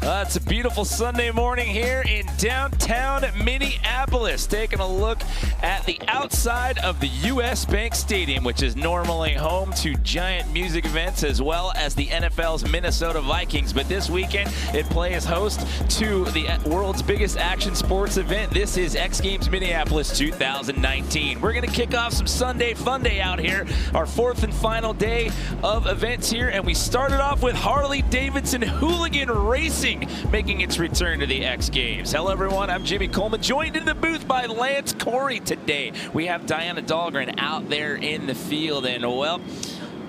It's a beautiful Sunday morning here in downtown Minneapolis. Taking a look at the outside of the U.S. Bank Stadium, which is normally home to giant music events as well as the NFL's Minnesota Vikings. But this weekend, it plays host to the world's biggest action sports event. This is X Games Minneapolis 2019. We're going to kick off some Sunday Fun Day out here, our fourth and final day of events here. And we started off with Harley-Davidson Hooligan Racing making its return to the X Games. Hello everyone, I'm Jimmy Coleman, joined in the booth by Lance Corey today. We have Diana Dahlgren out there in the field, and well,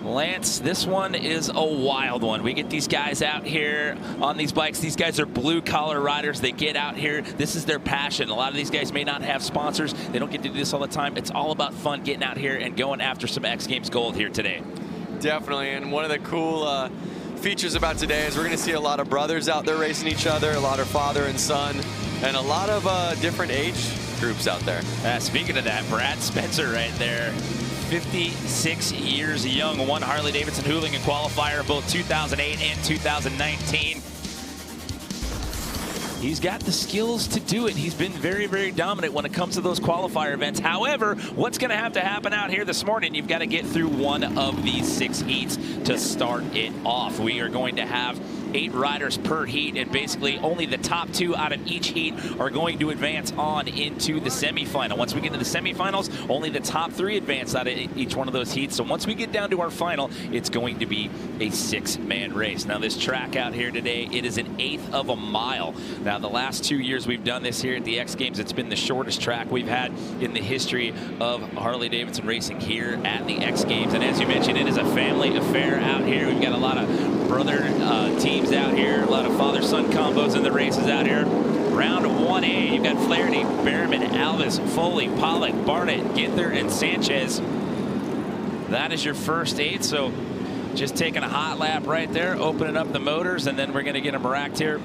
Lance, this one is a wild one. We get these guys out here on these bikes. These guys are blue-collar riders. They get out here. This is their passion. A lot of these guys may not have sponsors. They don't get to do this all the time. It's all about fun, getting out here and going after some X Games gold here today. Definitely, and one of the cool features about today is we're going to see a lot of brothers out there racing each other, a lot of father and son, and a lot of different age groups out there. Speaking of that, Brad Spencer right there, 56 years young, won Harley-Davidson Hooligan qualifier both 2008 and 2019. He's got the skills to do it. He's been very, very dominant when it comes to those qualifier events. However, what's going to have to happen out here this morning, you've got to get through one of these 6 heats to start it off. We are going to have 8 riders per heat, and basically only the top 2 out of each heat are going to advance on into the semifinal. Once we get to the semifinals, only the top 3 advance out of each one of those heats. So once we get down to our final, it's going to be a 6-man race. Now this track out here today, it is 1/8 of a mile. Now the last 2 years we've done this here at the X Games, it's been the shortest track we've had in the history of Harley-Davidson racing here at the X Games. And as you mentioned, it is a family affair out here. We've got a lot of brother teams out here, a lot of father-son combos in the races out here. Round 1A, you've got Flaherty, Behrman, Alvis, Foley, Pollock, Barnett, Ginther, and Sanchez. That is your first 8, so just taking a hot lap right there, opening up the motors, and then we're going to get them racked here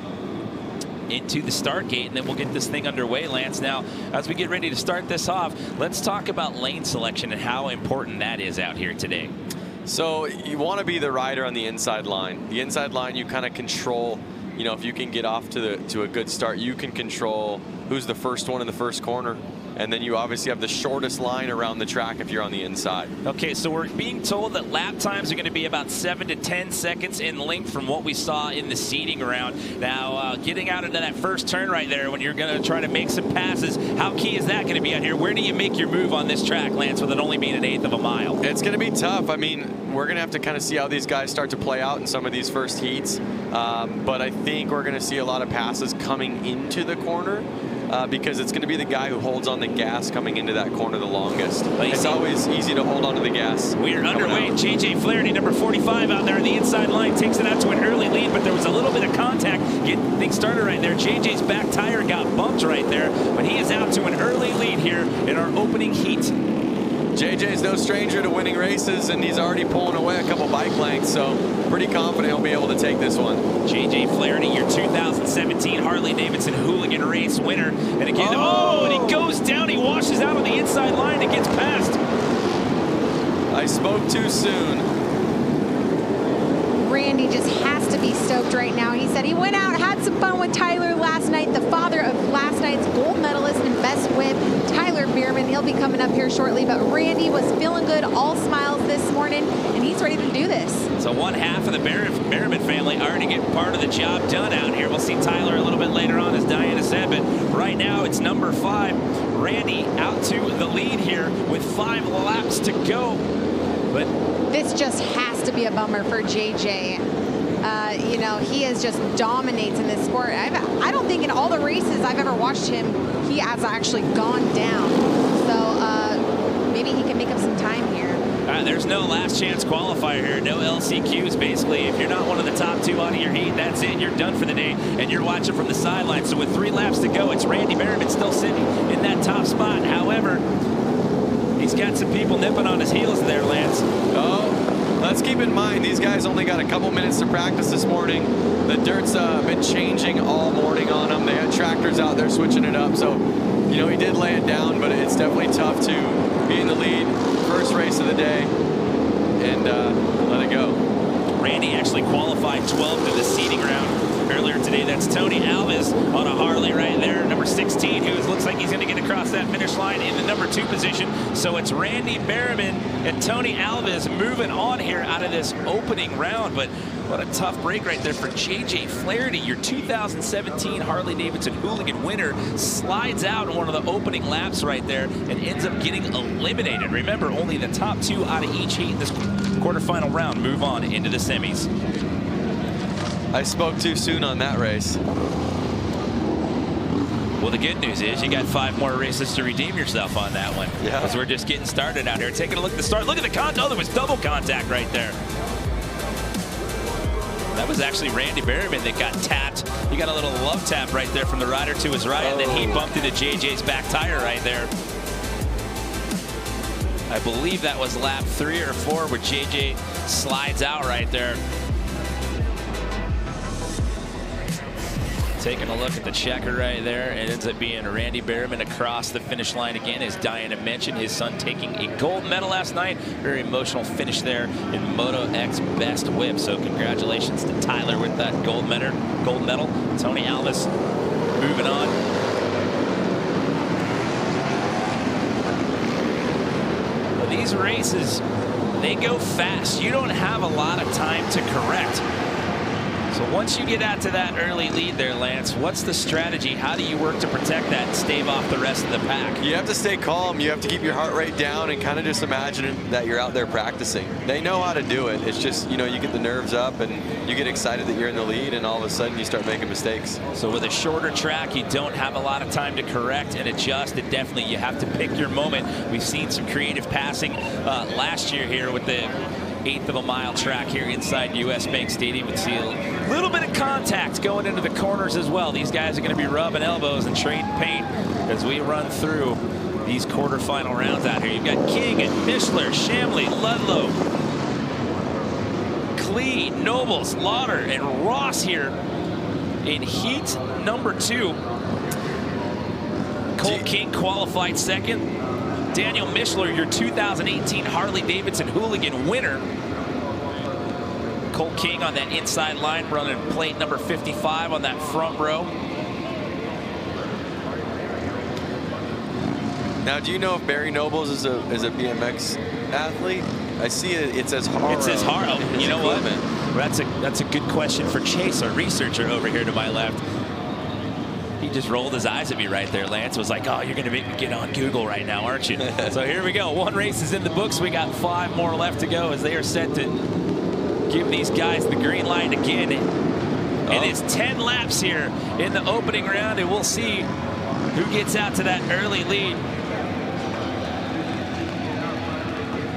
into the start gate, and then we'll get this thing underway, Lance. Now, as we get ready to start this off, let's talk about lane selection and how important that is out here today. So you want to be the rider on the inside line. The inside line, you kind of control, you know, if you can get off to a good start, you can control who's the first one in the first corner. And then you obviously have the shortest line around the track if you're on the inside. Okay, so we're being told that lap times are going to be about 7 to 10 seconds in length from what we saw in the seeding round. Now, getting out into that first turn right there when you're going to try to make some passes, how key is that going to be out here? Where do you make your move on this track, Lance, with it only being 1/8 of a mile? It's going to be tough. I mean, we're going to have to kind of see how these guys start to play out in some of these first heats. But I think we're going to see a lot of passes coming into the corner. Because it's going to be the guy who holds on the gas coming into that corner the longest. It's always easy to hold on to the gas. We are underway. J.J. Flaherty, number 45 out there on the inside line, takes it out to an early lead, but there was a little bit of contact getting things started right there. J.J.'s back tire got bumped right there, but he is out to an early lead here in our opening heat. JJ's no stranger to winning races, and he's already pulling away a couple bike lengths, so pretty confident he'll be able to take this one. J.J. Flaherty, your 2017 Harley-Davidson Hooligan race winner. And again, and he goes down, he washes out on the inside line and gets past. I spoke too soon. Randy just has to be stoked right now. He said he went out, had some fun with Tyler last night, the father of last night's gold medalist and best whip, Tyler Behrman. He'll be coming up here shortly, but Randy was feeling good, all smiles this morning, and he's ready to do this. So one half of the Behrman family already getting part of the job done out here. We'll see Tyler a little bit later on, as Diana said, but right now it's number 5. Randy out to the lead here with 5 laps to go. But this just has to be a bummer for JJ. You know, he is just dominates in this sport. I don't think in all the races I've ever watched him, he has actually gone down. So maybe he can make up some time here. There's no last chance qualifier here, no LCQs. Basically, if you're not one of the top 2 out of your heat, that's it. You're done for the day, and you're watching from the sidelines. So with 3 laps to go, it's Randy Behrman still sitting in that top spot. However, he's got some people nipping on his heels there, Lance. Let's keep in mind, these guys only got a couple minutes to practice this morning. The dirt's been changing all morning on them. They had tractors out there switching it up. So, you know, he did lay it down, but it's definitely tough to be in the lead. First race of the day, and let it go. Randy actually qualified 12th in the seeding round earlier today. Hey, that's Tony Alves on a Harley right there, number 16, who looks like he's going to get across that finish line in the number 2 position. So it's Randy Berryman and Tony Alves moving on here out of this opening round. But what a tough break right there for J.J. Flaherty, your 2017 Harley-Davidson Hooligan winner, slides out in one of the opening laps right there and ends up getting eliminated. Remember, only the top 2 out of each heat in this quarterfinal round move on into the semis. I spoke too soon on that race. Well, the good news is you got 5 more races to redeem yourself on that one. Yeah. Because we're just getting started out here. Taking a look at the start. Look at the contact. Oh, there was double contact right there. That was actually Randy Berryman that got tapped. He got a little love tap right there from the rider to his right, and then he bumped into JJ's back tire right there. I believe that was lap 3 or 4 where JJ slides out right there. Taking a look at the checker right there, it ends up being Randy Berryman across the finish line again, as Diana mentioned, his son taking a gold medal last night. Very emotional finish there in Moto X Best Whip. So congratulations to Tyler with that gold medal. Tony Alves moving on. Well, these races, they go fast. You don't have a lot of time to correct. So once you get out to that early lead there, Lance, what's the strategy? How do you work to protect that and stave off the rest of the pack? You have to stay calm. You have to keep your heart rate down and kind of just imagine that you're out there practicing. They know how to do it. It's just, you know, you get the nerves up and you get excited that you're in the lead, and all of a sudden you start making mistakes. So with a shorter track, you don't have a lot of time to correct and adjust, and definitely you have to pick your moment. We've seen some creative passing last year here with the 1/8 of a mile track here inside US Bank Stadium. We see a little bit of contact going into the corners as well. These guys are going to be rubbing elbows and trading paint as we run through these quarterfinal rounds out here. You've got King and Mishler, Shamley, Ludlow, Klee, Nobles, Lauder, and Ross here in heat number 2. Cole King qualified second. Daniel Mishler, your 2018 Harley-Davidson Hooligan winner. Cole King on that inside line, running plate number 55 on that front row. Now, do you know if Barry Nobles is a BMX athlete? I see it says Haro. It says Haro. You know what? That's a good question for Chase, our researcher over here to my left. He just rolled his eyes at me right there, Lance. It was like, oh, you're going to make me get on Google right now, aren't you? So here we go. 1 race is in the books. We got 5 more left to go as they are set to give these guys the green light again. And it's 10 laps here in the opening round, and we'll see who gets out to that early lead.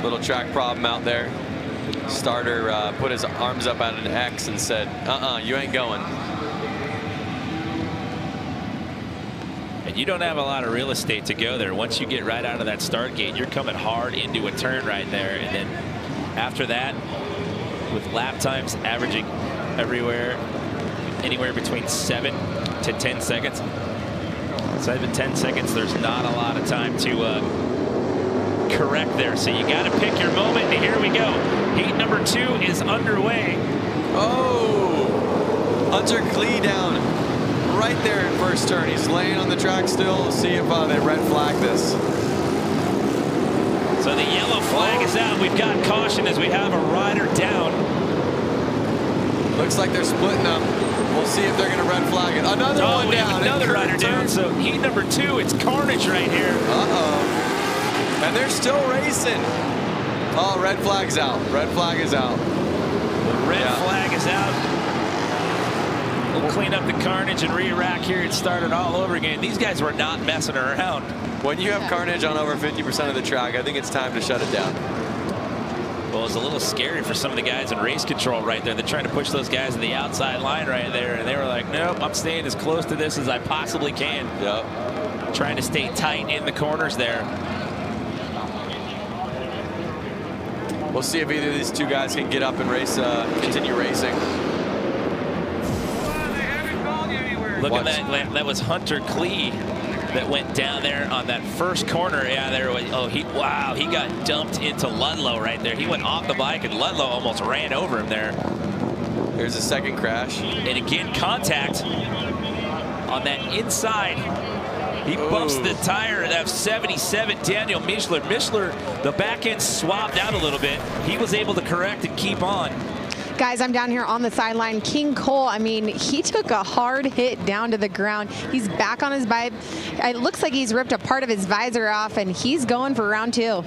Little track problem out there. Starter put his arms up at an X and said, you ain't going. And you don't have a lot of real estate to go there. Once you get right out of that start gate, you're coming hard into a turn right there. And then after that, with lap times averaging anywhere between 7 to 10 seconds. 7 to 10 seconds, there's not a lot of time to correct there. So you got to pick your moment, and here we go. Heat number 2 is underway. Oh, Hunter Klee down right there in first turn. He's laying on the track still. We'll see if they red flag this. So the yellow flag is out. We've got caution as we have a rider down. Looks like they're splitting up. We'll see if they're going to red flag it. Another one we down. have another rider down. So heat number 2, it's carnage right here. And they're still racing. Oh, red flag's out. Red flag is out. The red flag is out. We'll clean up the carnage and re-rack here and start it all over again. These guys were not messing around. When you have carnage on over 50% of the track, I think it's time to shut it down. Well, it's a little scary for some of the guys in race control right there. They're trying to push those guys to the outside line right there, and they were like, nope, I'm staying as close to this as I possibly can. Yep. Trying to stay tight in the corners there. We'll see if either of these 2 guys can get up and race, continue racing. Look at that. That was Hunter Klee that went down there on that first corner. Yeah, there was. Oh, he got dumped into Ludlow right there. He went off the bike, and Ludlow almost ran over him there. There's a second crash. And again, contact on that inside. He bumps the tire of 77, Daniel Mischler. Mischler, the back end swapped out a little bit. He was able to correct and keep on. Guys, I'm down here on the sideline. King Cole, I mean, he took a hard hit down to the ground. He's back on his bike. It looks like he's ripped a part of his visor off, and he's going for round 2.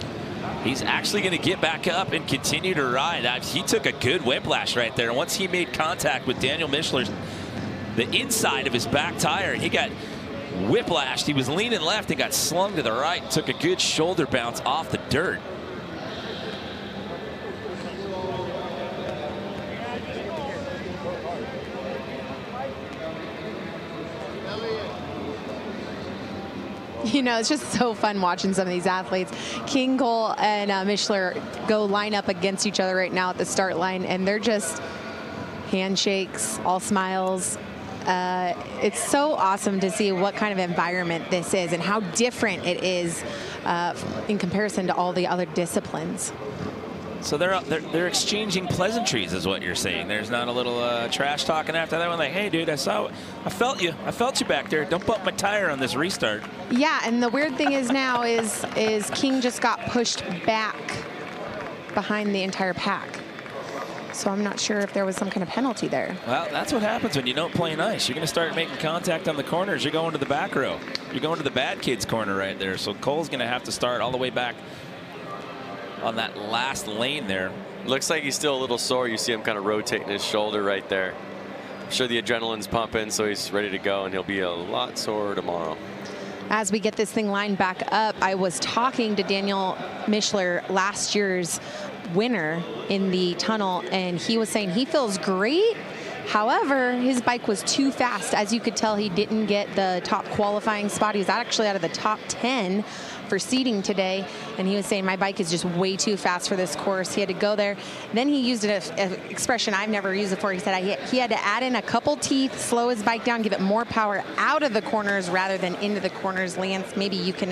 He's actually going to get back up and continue to ride. He took a good whiplash right there. Once he made contact with Daniel Mischler's, the inside of his back tire, he got whiplashed. He was leaning left and got slung to the right. Took a good shoulder bounce off the dirt. You know, it's just so fun watching some of these athletes. King Cole and Mischler go line up against each other right now at the start line, and they're just handshakes, all smiles. It's so awesome to see what kind of environment this is and how different it is in comparison to all the other disciplines. So they're exchanging pleasantries, is what you're saying. There's not a little trash talking after that one. Like, hey, dude, I felt you back there. Don't bump my tire on this restart. Yeah, and the weird thing is now is King just got pushed back behind the entire pack. So I'm not sure if there was some kind of penalty there. Well, that's what happens when you don't play nice. You're going to start making contact on the corners. You're going to the back row. You're going to the bad kids corner right there. So Cole's going to have to start all the way back on that last lane there. Looks like he's still a little sore. You see him kind of rotating his shoulder right there. I'm sure the adrenaline's pumping, so he's ready to go, and he'll be a lot sore tomorrow. As we get this thing lined back up, I was talking to Daniel Mischler, last year's winner in the tunnel, and he was saying he feels great. However, his bike was too fast. As you could tell, he didn't get the top qualifying spot. He was actually out of the top 10 for seeding today, and he was saying my bike is just way too fast for this course. He had to go there. Then he used an expression I've never used before. He said he had to add in a couple teeth, slow his bike down, give it more power out of the corners rather than into the corners. Lance, maybe you can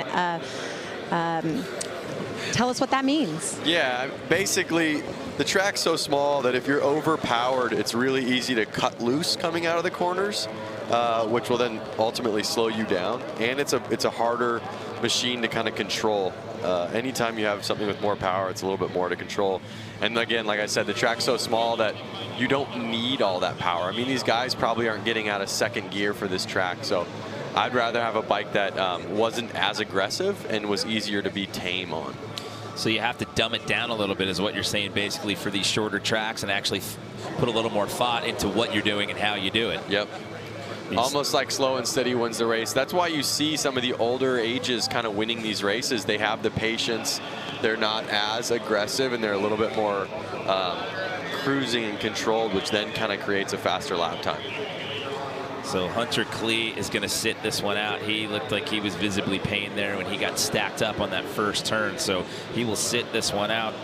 tell us what that means. Yeah, basically the track's so small that if you're overpowered, it's really easy to cut loose coming out of the corners, which will then ultimately slow you down. And it's a harder machine to kind of control. Anytime you have something with more power, it's a little bit more to control. And again, like I said, the track's so small that you don't need all that power. I mean, these guys probably aren't getting out of second gear for this track. So I'd rather have a bike that wasn't as aggressive and was easier to be tame on. So you have to dumb it down a little bit, is what you're saying, basically, for these shorter tracks, and actually put a little more thought into what you're doing and how you do it. Yep. Almost like slow and steady wins the race. That's why you see some of the older ages kind of winning these races. They have the patience. They're not as aggressive, and they're a little bit more cruising and controlled, which then kind of creates a faster lap time. So Hunter Klee is going to sit this one out. He looked like he was visibly pained there when he got stacked up on that first turn. So he will sit this one out.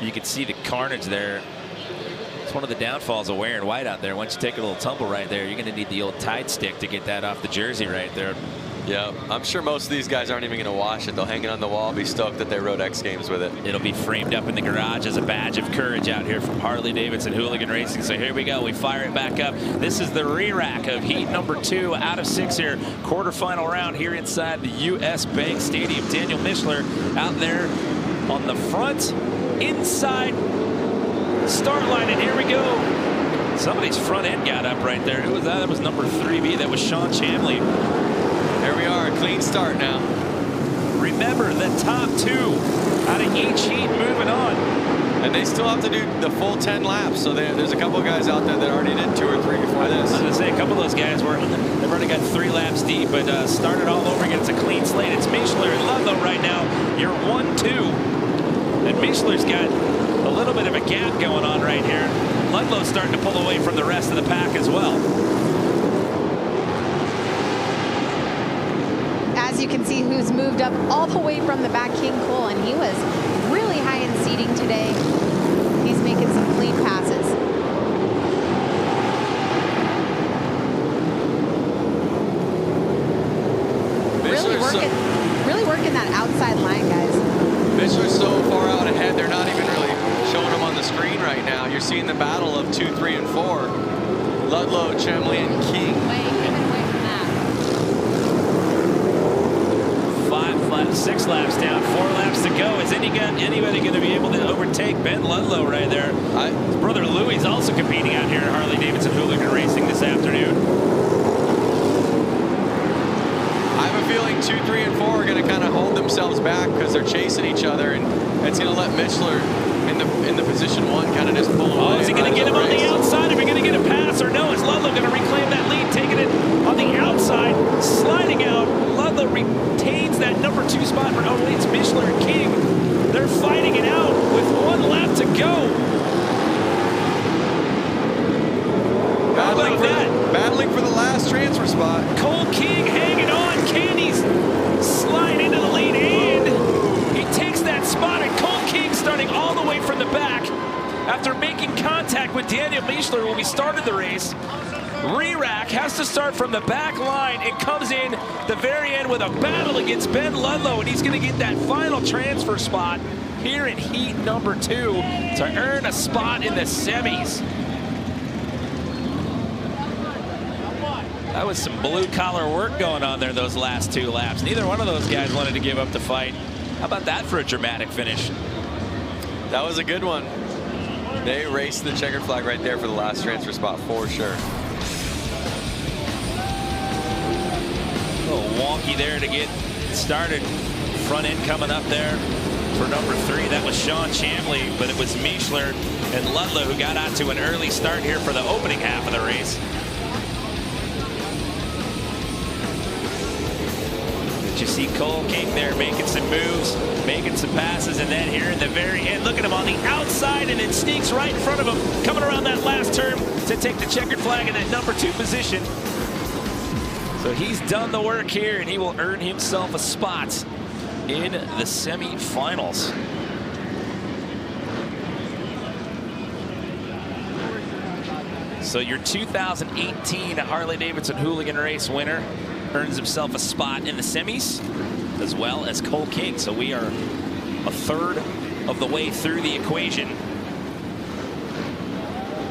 You can see the carnage there. It's one of the downfalls of wearing white out there. Once you take a little tumble right there, you're going to need the old Tide stick to get that off the jersey right there. Yeah, I'm sure most of these guys aren't even going to wash it. They'll hang it on the wall, be stoked that they rode X Games with it. It'll be framed up in the garage as a badge of courage out here from Harley-Davidson Hooligan Racing. So here we go. We fire it back up. This is the re-rack of heat number 2 out of 6 here. Quarterfinal round here inside the U.S. Bank Stadium. Daniel Mischler out there on the front, inside start line. And here we go. Somebody's front end got up right there. Who was that? That was number 3B. That was Sean Chamley. There we are, a clean start now. Remember, the top 2 out of each heat moving on. And they still have to do the full 10 laps. So there's a couple of guys out there that already did 2 or 3 before this. I was going to say, a couple of those guys they've already got 3 laps deep, but started all over again. It's a clean slate. It's Mischler and Ludlow right now. You're 1-2. And Mischler's got a little bit of a gap going on right here. Ludlow's starting to pull away from the rest of the pack as well. As you can see, who's moved up all the way from the back, King Cole, and he was really high in seating today. He's making some clean passes. Really working that outside line, guys. Mischler's so far out ahead, they're not even really showing him on the screen right now. you're seeing the battle of 2, 3, and 4. Ludlow, Chemley, and King. Six laps down, 4 laps to go. Is anybody going to be able to overtake Ben Ludlow right there? His brother Louis is also competing out here at Harley-Davidson Hooligan Racing this afternoon. I have a feeling 2, 3, and 4 are going to kind of hold themselves back because they're chasing each other, and it's going to let Michler in the position 1 kind of just pull away. Oh, is he going to get him on the outside? Are we going to get a pass or no? Is Ludlow going to reclaim that lead, taking it on the outside, sliding out? Ludlow retains that number 2 spot for, oh, it's Michler and King. They're fighting it out with 1 lap to go. Battling for the last transfer spot. Cole King hanging on. Candy's slide into the lead, and he takes that spot, and Cole King starting all the way from the back after making contact with Daniel Michler when we started the race. Re-rack has to start from the back line. It comes in the very end with a battle against Ben Ludlow, and he's going to get that final transfer spot here in heat number 2 to earn a spot in the semis. That was some blue-collar work going on there those last 2 laps. Neither one of those guys wanted to give up the fight. How about that for a dramatic finish? That was a good one. They raced the checkered flag right there for the last transfer spot for sure. A little wonky there to get started. Front end coming up there for number 3. That was Sean Chambly, but it was Michler and Ludlow who got out to an early start here for the opening half of the race. But you see Cole King there making some moves, making some passes, and then here in the very end, look at him on the outside, and it sneaks right in front of him, coming around that last turn to take the checkered flag in that number 2 position. So he's done the work here, and he will earn himself a spot in the semifinals. So your 2018 Harley-Davidson Hooligan race winner earns himself a spot in the semis, as well as Cole King. So we are a third of the way through the equation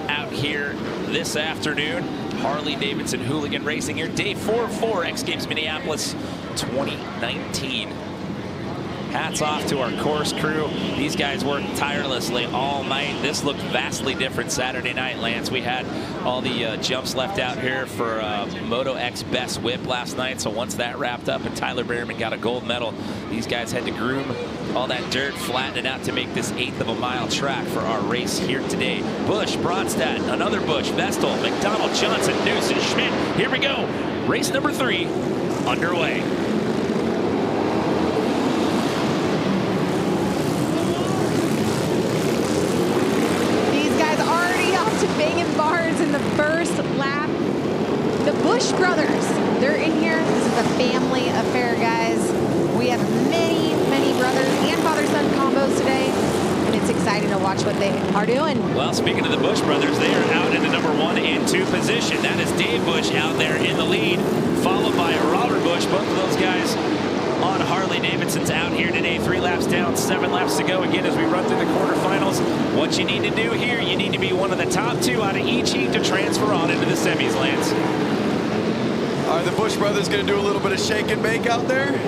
out here this afternoon. Harley-Davidson Hooligan Racing here, day 4 of 4, X Games Minneapolis 2019. Hats off to our course crew. These guys worked tirelessly all night. This looked vastly different Saturday night, Lance. We had all the jumps left out here for Moto X Best Whip last night. So once that wrapped up and Tyler Behrman got a gold medal, these guys had to groom all that dirt, flatten it out to make this 1/8 of a mile track for our race here today. Busch, Bronstadt, another Busch, Vestal, McDonald, Johnson, Newson, Schmidt. Here we go. Race number 3 underway. Banging bars in the first lap. The Busch brothers, they're in here. This is a family affair, guys. We have many, many brothers and father-son combos today, and it's exciting to watch what they are doing. Well, speaking of the Busch brothers, they are out in the number 1 and 2 position. That is Dave Busch out there in the lead, followed by Robert Busch. Both of those guys on Harley-Davidson's out here today. 3 laps down, 7 laps to go. Again, as we run through the quarterfinals, what you need to do here, you need to be one of the top 2 out of each heat to transfer on into the semis, Lance. Are the Busch brothers going to do a little bit of shake and bake out there?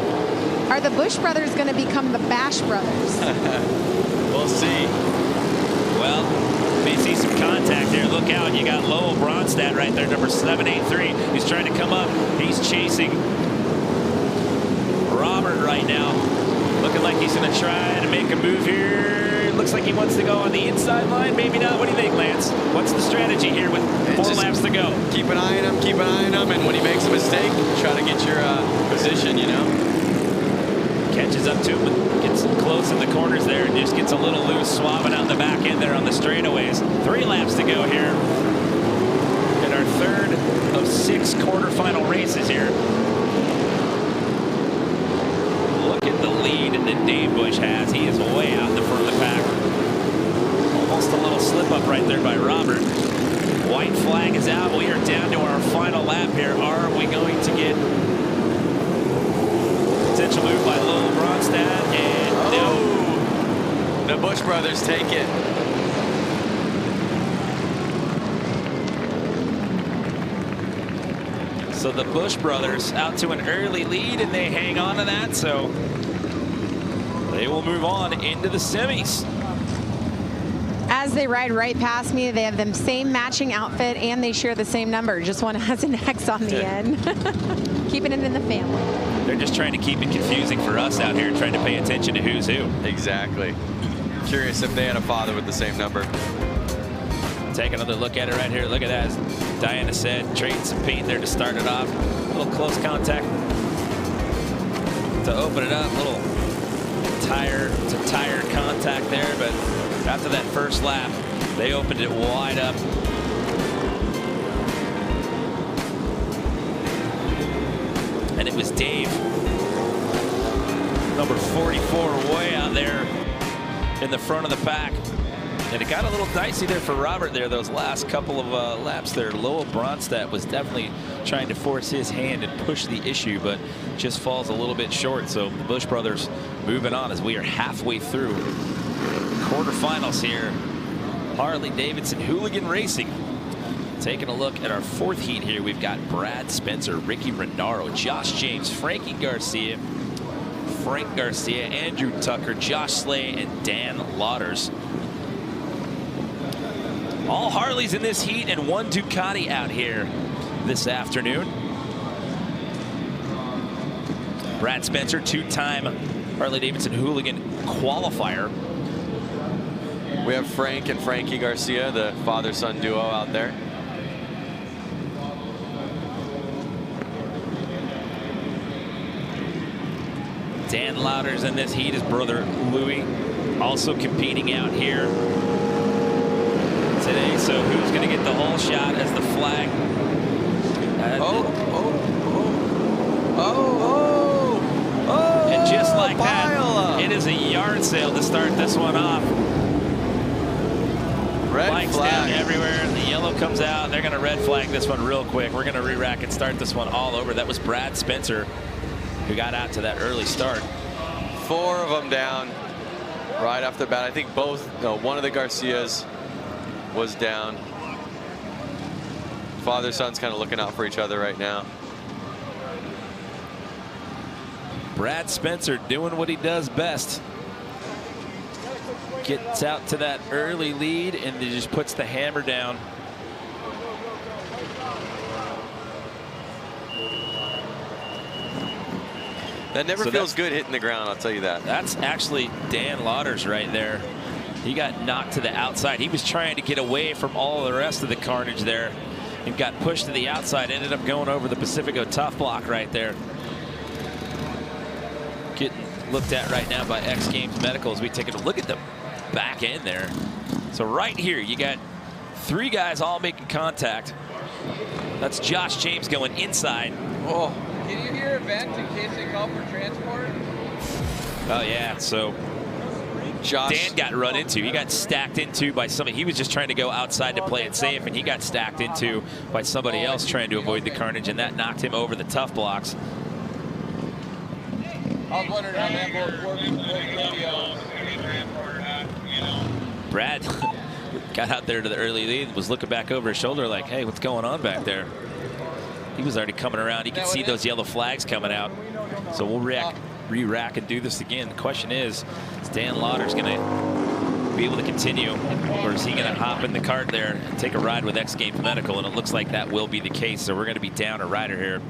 Are the Busch brothers going to become the Bash brothers? We'll see. Well, may see some contact there. Look out. You got Lowell Bronstadt right there, number 783. He's trying to come up. He's chasing Robert right now. Looking like he's going to try to make a move here. Looks like he wants to go on the inside line. Maybe not. What do you think, Lance? What's the strategy here with 4 laps to go? Keep an eye on him, keep an eye on him, and when he makes a mistake, try to get your position, you know? Catches up to him, but gets close in the corners there and just gets a little loose, swabbing out the back end there on the straightaways. 3 laps to go here in our 3rd of 6 quarterfinal races here. Look at the lead that Dave Busch has. He is way out in the front of the pack. Almost a little slip up right there by Robert. White flag is out. We are down to our final lap here. Are we going to get potential move by Lowell Bronstadt? And no. The Busch brothers take it. So the Bush brothers out to an early lead, and they hang on to that. So they will move on into the semis. As they ride right past me, they have the same matching outfit and they share the same number. Just one has an X on the end. Keeping it in the family. They're just trying to keep it confusing for us out here, trying to pay attention to who's who. Exactly. Curious if they had a father with the same number. Take another look at it right here. Look at that. As Diana said, trading some paint there to start it off. A little close contact to open it up. A little tire contact there, but after that first lap, they opened it wide up. And it was Dave, number 44, way out there in the front of the pack. And it got a little dicey there for Robert there, those last couple of laps there. Lowell Bronstadt was definitely trying to force his hand and push the issue, but just falls a little bit short. So the Bush brothers moving on as we are halfway through quarterfinals here. Harley-Davidson Hooligan Racing. Taking a look at our fourth heat here, we've got Brad Spencer, Ricky Renaro, Josh James, Frank Garcia, Andrew Tucker, Josh Slay, and Dan Lauders. All Harleys in this heat and one Ducati out here this afternoon. Brad Spencer, two-time Harley-Davidson Hooligan qualifier. We have Frank and Frankie Garcia, the father-son duo out there. Dan Lauders in this heat, his brother Louis, also competing out here today. So who's going to get the whole shot as the flag? And just like that, it is a yard sale to start this one off. Red Flags flag down everywhere, and the yellow comes out. They're going to red flag this one real quick. We're going to re-rack and start this one all over. That was Brad Spencer who got out to that early start. 4 of them down right off the bat. I think one of the Garcias was down. Father-son's kind of looking out for each other right now. Brad Spencer doing what he does best. Gets out to that early lead and he just puts the hammer down. That never feels good hitting the ground, I'll tell you that. That's actually Dan Lauders right there. He got knocked to the outside. He was trying to get away from all the rest of the carnage there and got pushed to the outside. Ended up going over the Pacifico tough block right there. Getting looked at right now by X Games Medical as we take a look at the back end there. So right here, you got 3 guys all making contact. That's Josh James going inside. Oh. Can you hear a vent in case they call for transport? Oh, yeah. So Dan got run into. He got stacked into by somebody. He was just trying to go outside to play it safe, and he got stacked into by somebody else trying to avoid the carnage, and that knocked him over the tough blocks. I was wondering how that worked. Brad got out there to the early lead, was looking back over his shoulder like, hey, what's going on back there? He was already coming around. He could see those yellow flags coming out. So we'll re-rack and do this again. The question is Dan Lauders going to be able to continue, or is he going to hop in the cart there and take a ride with X Games Medical? And it looks like that will be the case. So we're going to be down a rider here.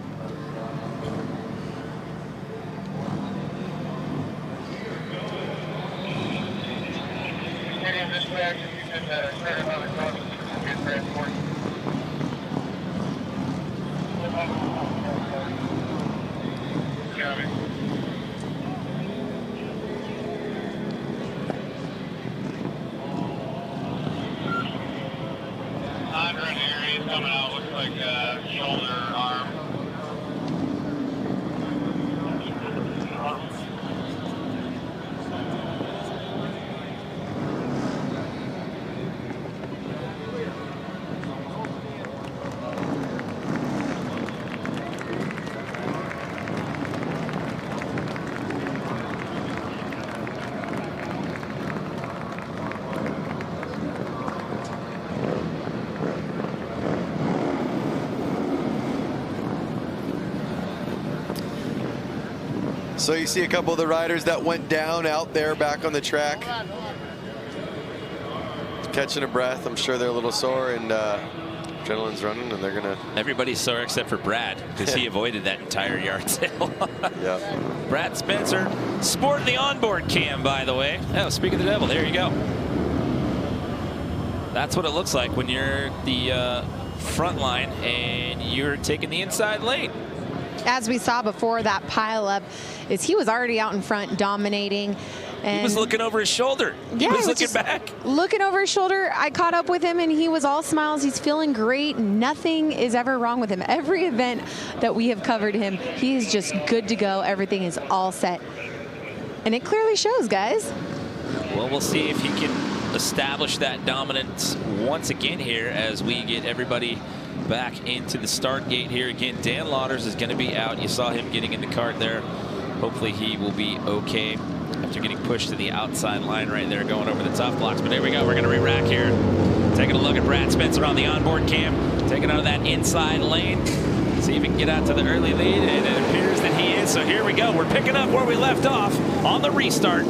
Coming out, looks like shoulder, arm. So you see a couple of the riders that went down out there back on the track. Catching a breath. I'm sure they're a little sore, and adrenaline's running, and they're gonna. Everybody's sore except for Brad, because he avoided that entire yard sale. Yeah. Brad Spencer sporting the onboard cam, by the way. Oh, speak of the devil, there you go. That's what it looks like when you're the front line and you're taking the inside lane. As we saw before that pileup, is he was already out in front dominating. And he was looking over his shoulder. Yeah, he was looking back. Looking over his shoulder. I caught up with him, and he was all smiles. He's feeling great. Nothing is ever wrong with him. Every event that we have covered him, he is just good to go. Everything is all set. And it clearly shows, guys. Well, we'll see if he can establish that dominance once again here as we get everybody back into the start gate here again. Dan Lauders is going to be out. You saw him getting in the cart there. Hopefully he will be okay after getting pushed to the outside line right there, going over the tough blocks. But there we go. We're going to re-rack here. Taking a look at Brad Spencer on the onboard cam, taking out of that inside lane. See if he can get out to the early lead, and it appears that he is. So here we go. We're picking up where we left off on the restart.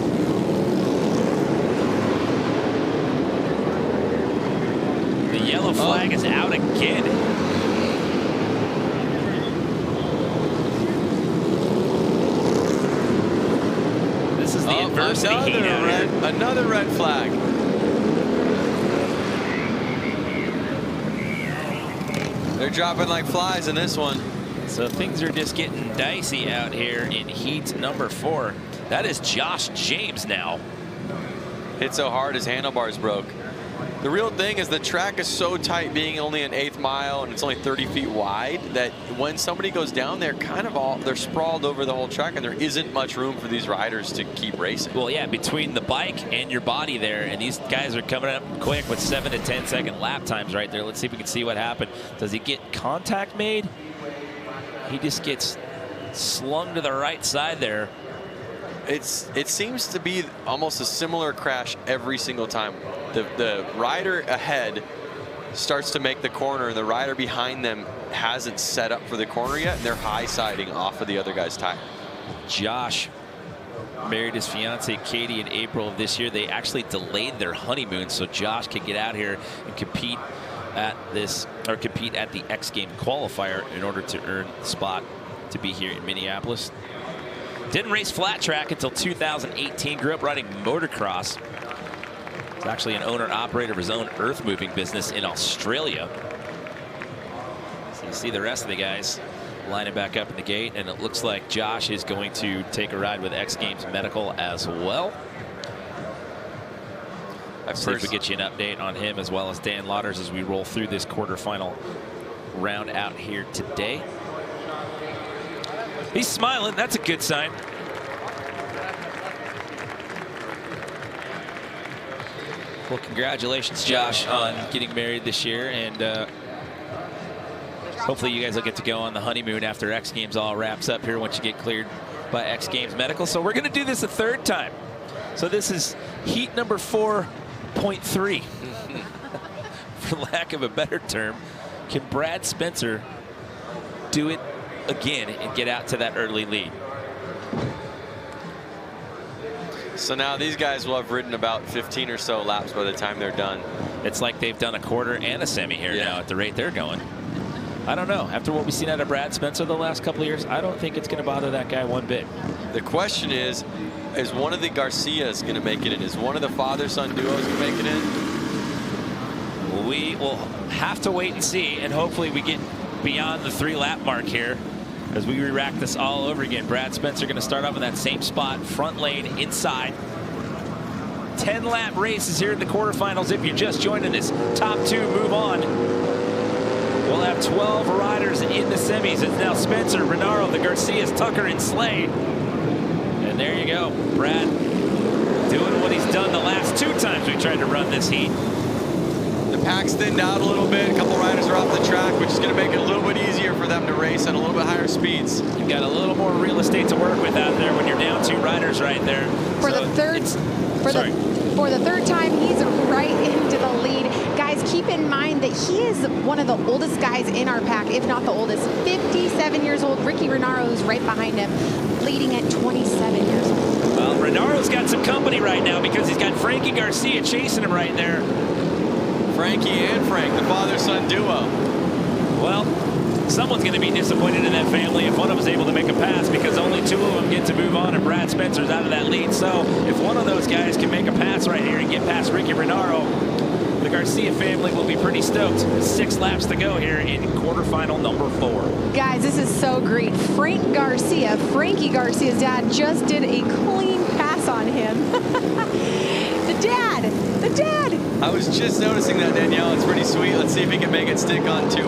The yellow flag is out again. This is the adversity heat out here. Another red flag. They're dropping like flies in this one. So things are just getting dicey out here in heat number 4. That is Josh James now. Hit so hard his handlebars broke. The real thing is the track is so tight, being only an 1/8 mile and it's only 30 feet wide, that when somebody goes down there, they're sprawled over the whole track, and there isn't much room for these riders to keep racing. Well, yeah, between the bike and your body there, and these guys are coming up quick with 7 to 10 second lap times right there. Let's see if we can see what happened. Does he get contact made? He just gets slung to the right side there. It seems to be almost a similar crash every single time. The rider ahead starts to make the corner, and the rider behind them hasn't set up for the corner yet, and they're high-siding off of the other guy's tire. Josh married his fiancee Katie in April of this year. They actually delayed their honeymoon so Josh could get out here and compete at the X Games qualifier in order to earn the spot to be here in Minneapolis. Didn't race flat track until 2018. Grew up riding motocross. He's actually an owner-operator of his own earth-moving business in Australia. So you see the rest of the guys lining back up in the gate, and it looks like Josh is going to take a ride with X Games Medical as well. Let's see if we get you an update on him as well as Dan Lauders as we roll through this quarterfinal round out here today. He's smiling. That's a good sign. Well, congratulations, Josh, on getting married this year, and hopefully you guys will get to go on the honeymoon after X Games all wraps up here once you get cleared by X Games Medical. So we're going to do this a 3rd time. So this is heat number 4.3. For lack of a better term, can Brad Spencer do it again and get out to that early lead? So now these guys will have ridden about 15 or so laps by the time they're done. It's like they've done a quarter and a semi here now at the rate they're going. I don't know. After what we've seen out of Brad Spencer the last couple of years, I don't think it's going to bother that guy one bit. The question is one of the Garcias going to make it in? Is one of the father-son duos going to make it in? We will have to wait and see, and hopefully we get beyond the 3-lap mark here as we re-rack this all over again. Brad Spencer going to start off in that same spot, front lane, inside. 10-lap races here in the quarterfinals. If you're just joining us, top 2 move on. We'll have 12 riders in the semis. It's now Spencer, Renaro, the Garcias, Tucker, and Slade. And there you go. Brad doing what he's done the last 2 times we tried to run this heat. The pack's thinned out a little bit. A couple riders are off the track, which is going to make it a little bit easier for them to race at a little bit higher speeds. You've got a little more real estate to work with out there when you're down 2 riders right there. For the third time, he's right into the lead. Guys, keep in mind that he is one of the oldest guys in our pack, if not the oldest, 57 years old. Ricky Renaro is right behind him, leading at 27 years old. Well, Renaro's got some company right now because he's got Frankie Garcia chasing him right there. Frankie and Frank, the father-son duo. Well, someone's going to be disappointed in that family if one of them is able to make a pass, because only 2 of them get to move on, and Brad Spencer's out of that lead. So if one of those guys can make a pass right here and get past Ricky Renaro, the Garcia family will be pretty stoked. 6 laps to go here in quarterfinal number 4. Guys, this is so great. Frankie Garcia's dad, just did a clean pass on him. The dad. I was just noticing that, Danielle. It's pretty sweet. Let's see if he can make it stick onto.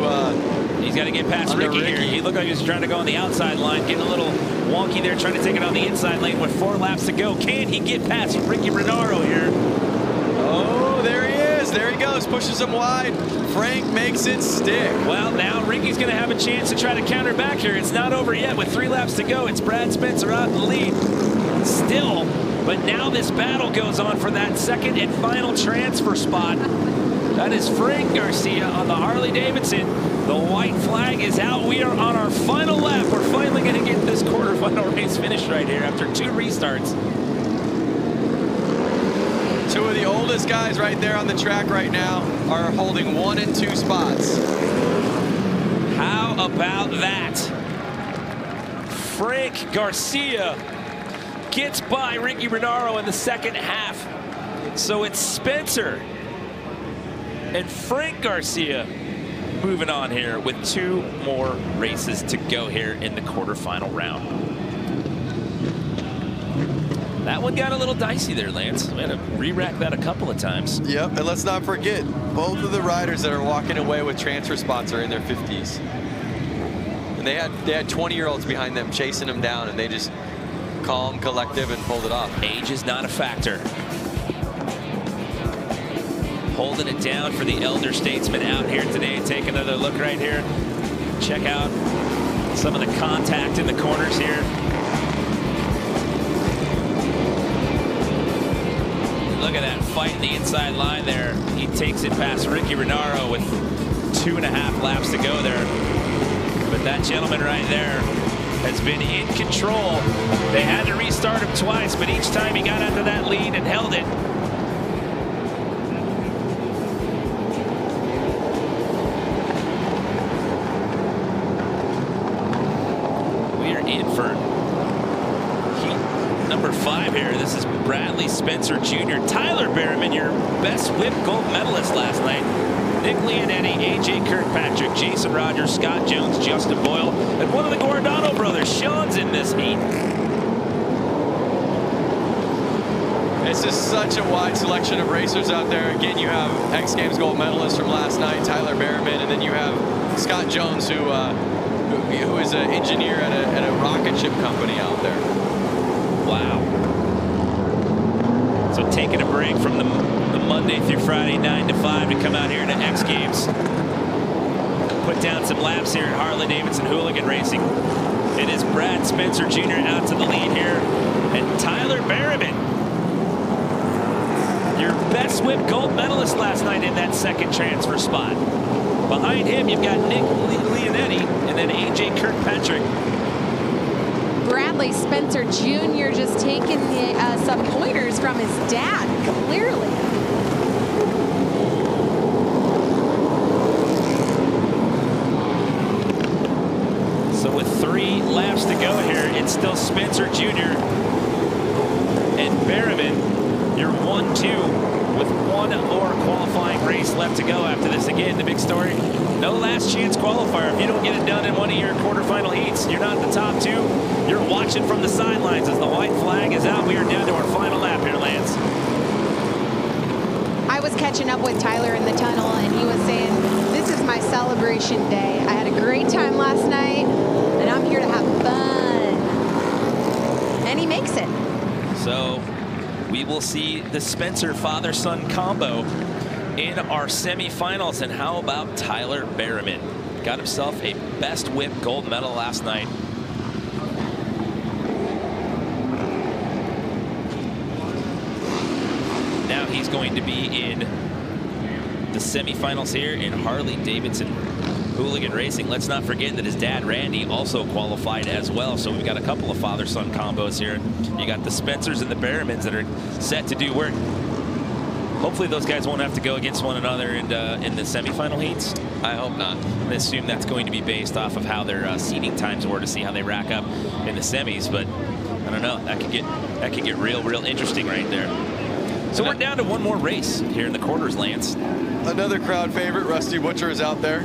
He's got to get past Ricky here. He looked like he was trying to go on the outside line, getting a little wonky there, trying to take it on the inside lane with 4 laps to go. Can he get past Ricky Renaro here? Oh, there he is. There he goes. Pushes him wide. Frank makes it stick. Well, now Ricky's going to have a chance to try to counter back here. It's not over yet with 3 laps to go. It's Brad Spencer out in the lead still. But now this battle goes on for that second and final transfer spot. That is Frank Garcia on the Harley-Davidson. The white flag is out. We are on our final lap. We're finally going to get this quarterfinal race finished right here after 2 restarts. 2 of the oldest guys right there on the track right now are holding 1 and 2 spots. How about that? Frank Garcia gets by Ricky Renaro in the second half. So it's Spencer and Frank Garcia moving on here with 2 more races to go here in the quarterfinal round. That one got a little dicey there, Lance. We had to re-rack that a couple of times. Yep, and let's not forget, both of the riders that are walking away with transfer spots are in their 50s. And they had 20-year-olds behind them chasing them down, and they just calm, collective, and pulled it off. Age is not a factor. Holding it down for the elder statesman out here today. Take another look right here. Check out some of the contact in the corners here. Look at that fight in the inside line there. He takes it past Ricky Renaro with 2.5 laps to go there. But that gentleman right there has been in control. They had to restart him twice, but each time he got out to that lead and held it. We are in for heat number 5 here. This is Bradley Spencer Jr. Tyler Berriman, your best whip gold medalist last night. Nick Leonetti, A.J. Kirkpatrick, Jason Rogers, Scott Jones, Justin Boyle, and one of the Guardano brothers, Sean's in this heat. It's just such a wide selection of racers out there. Again, you have X Games gold medalist from last night, Tyler Berriman, and then you have Scott Jones, who is an engineer at a rocket ship company out there. Wow. So taking a break from the Monday through Friday 9 to 5 to come out here to X Games. Put down some laps here at Harley-Davidson Hooligan Racing. It is Brad Spencer Jr. out to the lead here. And Tyler Berriman, your best whip gold medalist last night in that second transfer spot. Behind him, you've got Nick Leonetti and then A.J. Kirkpatrick. Bradley Spencer Jr. just taking some pointers from his dad, clearly. So with 3 laps to go here, it's still Spencer Jr. and Berriman. You're 1-2 with 1 more qualifying race left to go after this. Again, the big story, no last chance qualifier. If you don't get it done in one of your quarterfinal heats, you're not the top 2. You're watching from the sidelines as the white flag is out. We are down to our final lap here, Lance. I was catching up with Tyler in the tunnel, and he was saying, this is my celebration day. I had a great time last night, and I'm here to have fun. And he makes it. So we will see the Spencer father-son combo in our semifinals. And how about Tyler Berriman? Got himself a best whip gold medal last night. Now he's going to be in the semifinals here in Harley-Davidson Hooligan Racing. Let's not forget that his dad, Randy, also qualified as well. So we've got a couple of father-son combos here. You got the Spencers and the Berrimans that are set to do work. Hopefully those guys won't have to go against one another in the semifinal heats. I hope not. I assume that's going to be based off of how their seeding times were to see how they rack up in the semis. But I don't know. That could get real interesting right there. So we're down to one more race here in the quarters, Lance. Another crowd favorite, Rusty Butcher, is out there.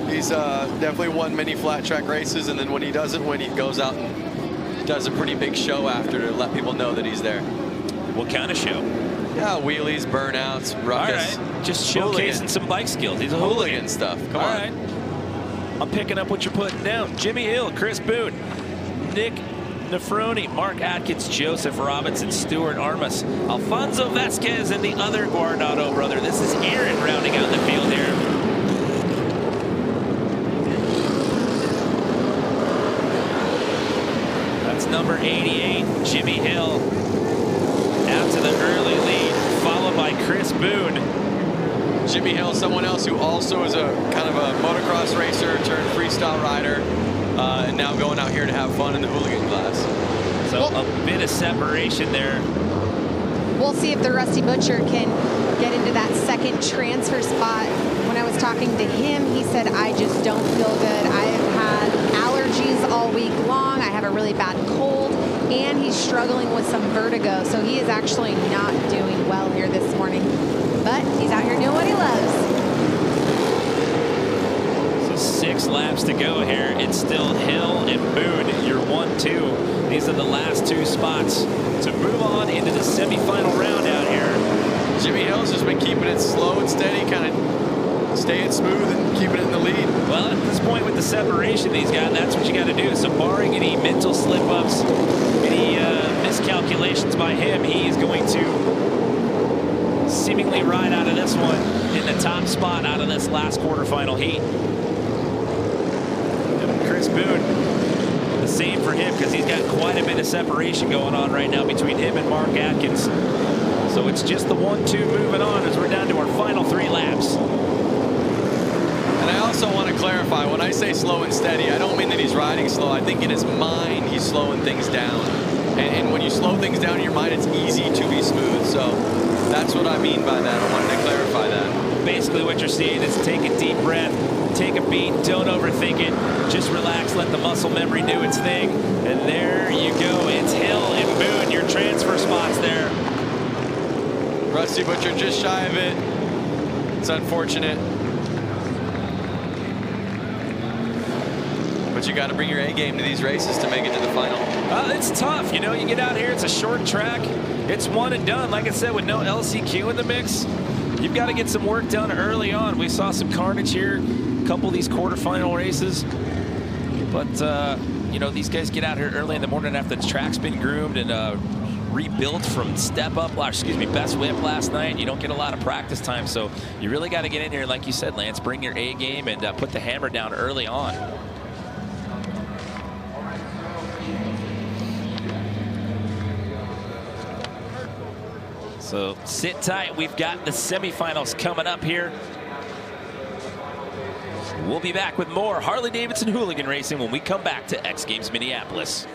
He's definitely won many flat track races, and then when he doesn't win, he goes out and does a pretty big show after to let people know that he's there. What kind of show? Yeah, wheelies, burnouts, ruckus. All right, just showcasing some bike skills. He's a hooligan stuff. Come on. All right. I'm picking up what you're putting down. Jimmy Hill, Chris Boone, Nick Nefroni, Mark Atkins, Joseph Robinson, Stuart Armas, Alfonso Vasquez, and the other Guardado brother. This is Aaron rounding out the field here. That's number 88, Jimmy Hill. Out to the early lead, followed by Chris Boone. Jimmy Hill, someone else who also is a kind of a motocross racer turned freestyle rider, and now going out here to have fun in the hooligan class. So a bit of separation there. We'll see if the Rusty Butcher can get into that second transfer spot. When I was talking to him, he said, I just don't feel good. I have had allergies all week long. I have a really bad cold, and he's struggling with some vertigo. So he is actually not doing well here this morning, but he's out here doing what he loves. So 6 laps to go here. It's still Hill and Boone, your 1-2. These are the last 2 spots to move on into the semifinal round out here. Jimmy Hill's just been keeping it slow and steady, kind of staying smooth and keeping it in the lead. Well, at this point with the separation he's got, that's what you got to do. So barring any mental slip-ups, any miscalculations by him, he is going to seemingly ride out of this one in the top spot out of this last quarterfinal heat. And Chris Boone, the same for him, because he's got quite a bit of separation going on right now between him and Mark Atkins. So it's just the 1-2 moving on as we're down to our final 3 laps. And I also want to clarify, when I say slow and steady, I don't mean that he's riding slow. I think in his mind, he's slowing things down. And when you slow things down in your mind, it's easy to be smooth. So that's what I mean by that. I wanted to clarify that. Basically what you're seeing is take a deep breath, take a beat, don't overthink it, just relax, let the muscle memory do its thing, and there you go. It's Hill and Boone, your transfer spots there. Rusty Butcher just shy of it. It's unfortunate. But you got to bring your A game to these races to make it to the final. It's tough, you know, you get out here, it's a short track, it's one and done. Like I said, with no LCQ in the mix, you've got to get some work done early on. We saw some carnage here, a couple of these quarterfinal races. But, you know, these guys get out here early in the morning after the track's been groomed and rebuilt from best whip last night. You don't get a lot of practice time, so you really got to get in here, like you said, Lance, bring your A game and put the hammer down early on. So sit tight. We've got the semifinals coming up here. We'll be back with more Harley-Davidson Hooligan Racing when we come back to X Games Minneapolis.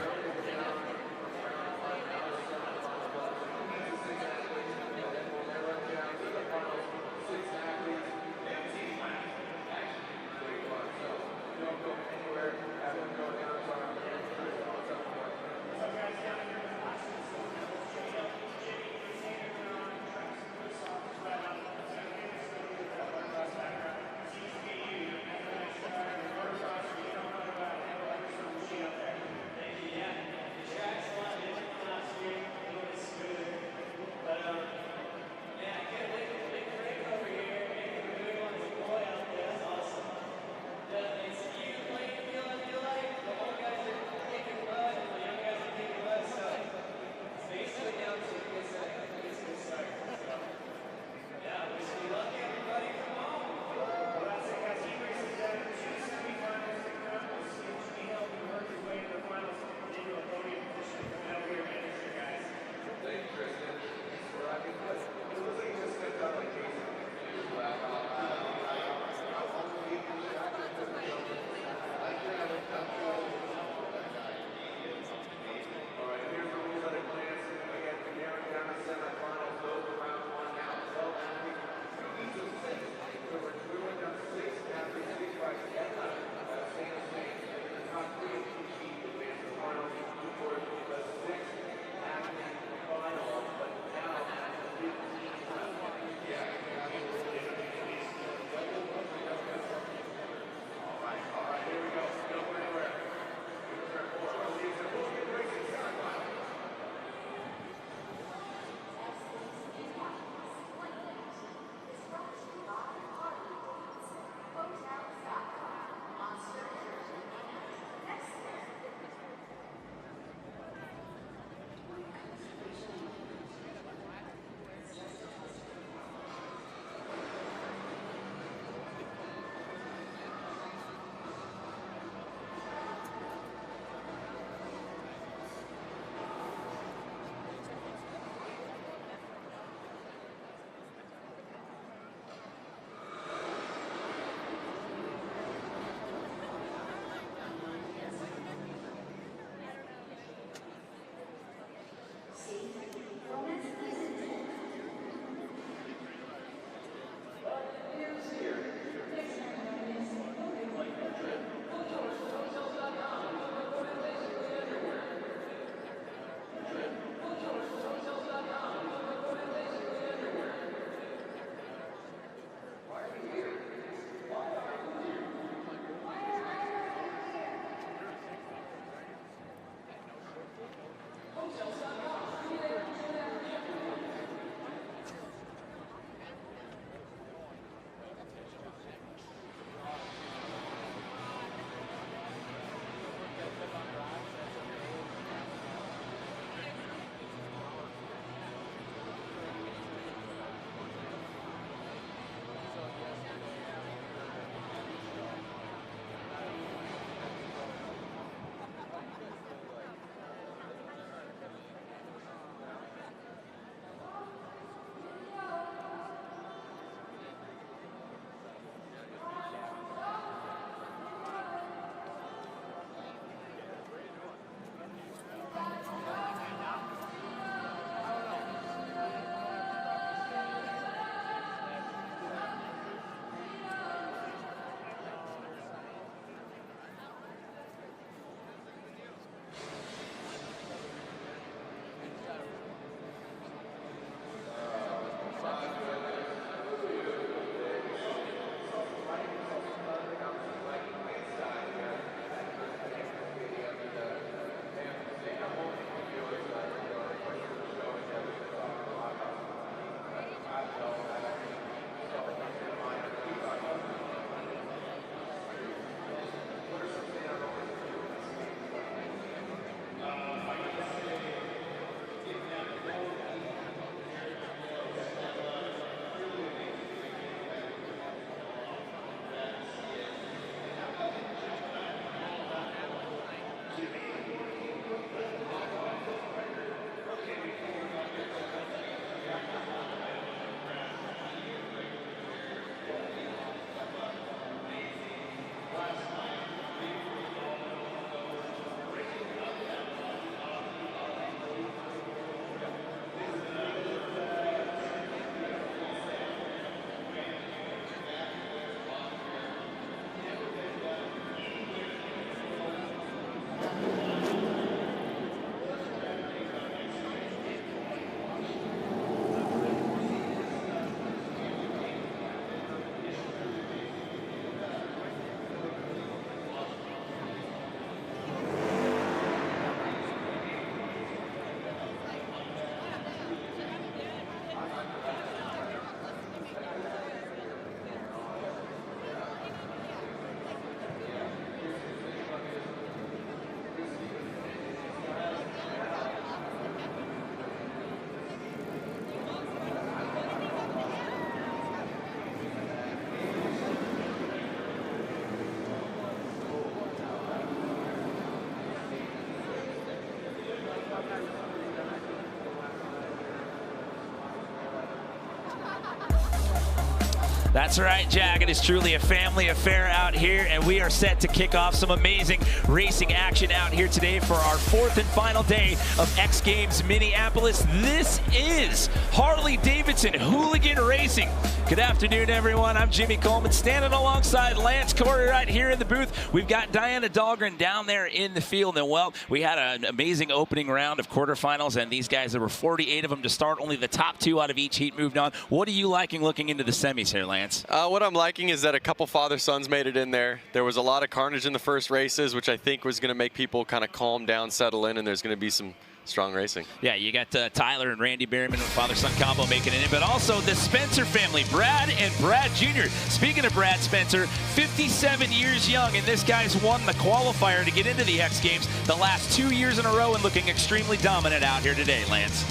That's right, Jack. It is truly a family affair out here, and we are set to kick off some amazing racing action out here today for our 4th and final day of X Games Minneapolis. This is Harley-Davidson Hooligan Racing. Good afternoon, everyone. I'm Jimmy Coleman, standing alongside Lance Corey right here in the booth. We've got Diana Dahlgren down there in the field. And, well, we had an amazing opening round of quarterfinals, and these guys, there were 48 of them to start. Only the top 2 out of each heat moved on. What are you liking looking into the semis here, Lance? What I'm liking is that a couple father-sons made it in there. There was a lot of carnage in the first races, which I think was going to make people kind of calm down, settle in, and there's going to be some strong racing. Yeah, you got Tyler and Randy Berryman with father-son combo making it in, but also the Spencer family, Brad and Brad Jr. Speaking of Brad Spencer, 57 years young, and this guy's won the qualifier to get into the X Games the last 2 years in a row and looking extremely dominant out here today, Lance.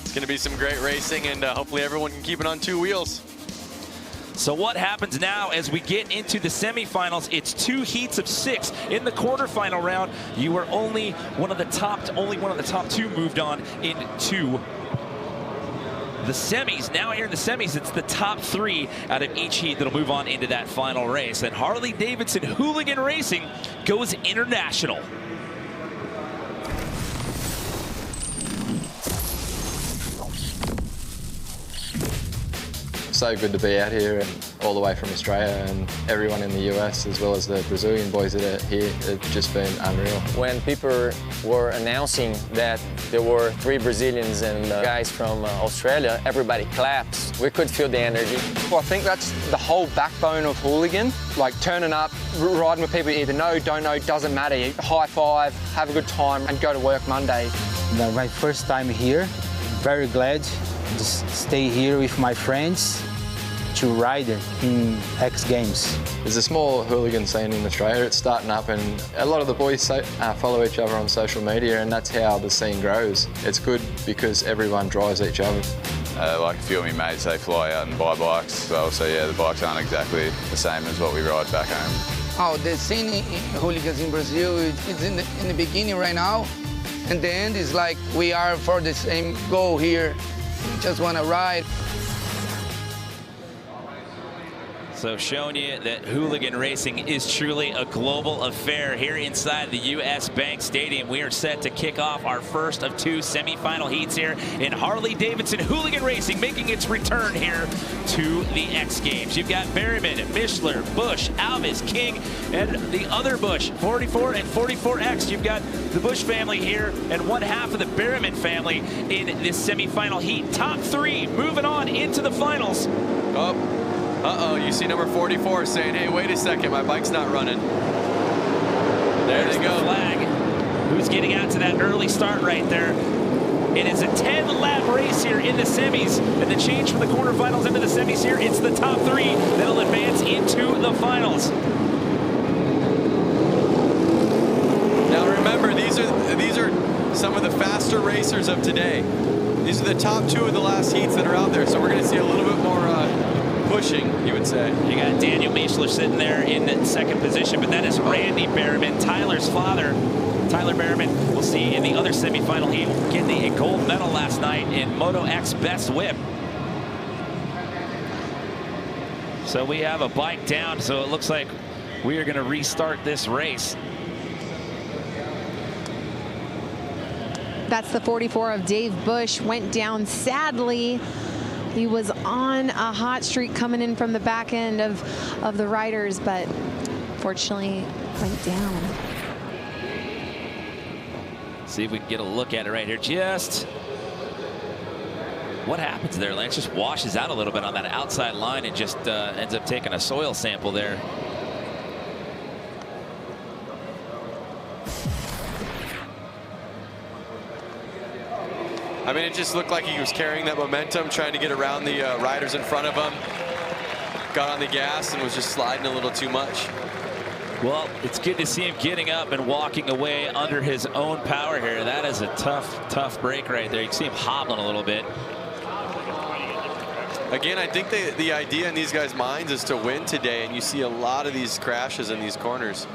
It's going to be some great racing, and hopefully everyone can keep it on 2 wheels. So what happens now as we get into the semifinals? It's 2 heats of 6. In the quarterfinal round, you were only one of the top 2 moved on into the semis. Now here in the semis, it's the top 3 out of each heat that'll move on into that final race. And Harley-Davidson Hooligan Racing goes international. So good to be out here and all the way from Australia, and everyone in the US as well as the Brazilian boys that are here have just been unreal. When people were announcing that there were 3 Brazilians and guys from Australia, everybody claps. We could feel the energy. Well, I think that's the whole backbone of Hooligan, like turning up, riding with people you either know, don't know, doesn't matter. You high five, have a good time and go to work Monday. My first time here, very glad to stay here with my friends to ride in X Games. There's a small hooligan scene in Australia. It's starting up, and a lot of the boys follow each other on social media, and that's how the scene grows. It's good because everyone drives each other. Like a few of my mates, they fly out and buy bikes as well, so yeah, the bikes aren't exactly the same as what we ride back home. Oh, the scene in hooligans in Brazil is in the beginning right now, and the end is like we are for the same goal here. We just want to ride. So showing you that hooligan racing is truly a global affair here inside the US Bank Stadium. We are set to kick off our first of 2 semifinal heats here in Harley-Davidson Hooligan Racing, making its return here to the X Games. You've got Berryman, Mishler, Bush, Alves, King, and the other Bush, 44 and 44X. You've got the Bush family here and one half of the Berryman family in this semifinal heat. Top 3 moving on into the finals. Uh-oh, you see number 44 saying, hey, wait a second, my bike's not running. There they go. The flag. Who's getting out to that early start right there? It is a 10-lap race here in the semis, and the change from the quarterfinals into the semis here, it's the top 3 that'll advance into the finals. Now remember, these are some of the faster racers of today. These are the top 2 of the last heats that are out there, so we're going to see a little bit more pushing, you would say. You got Daniel Mishler sitting there in 2nd position, but that is Randy Berryman, Tyler's father. Tyler Berryman, we'll see in the other semifinal heat, getting a gold medal last night in Moto X Best Whip. So we have a bike down, so it looks like we are going to restart this race. That's the 44 of Dave Bush, went down sadly. He was on a hot streak coming in from the back end of the riders, but fortunately went down. See if we can get a look at it right here. Just what happens there, Lance? Just washes out a little bit on that outside line and just ends up taking a soil sample there. I mean, it just looked like he was carrying that momentum, trying to get around the riders in front of him. Got on the gas and was just sliding a little too much. Well, it's good to see him getting up and walking away under his own power here. That is a tough break right there. You can see him hobbling a little bit. Again, I think the idea in these guys' minds is to win today, and you see a lot of these crashes in these corners.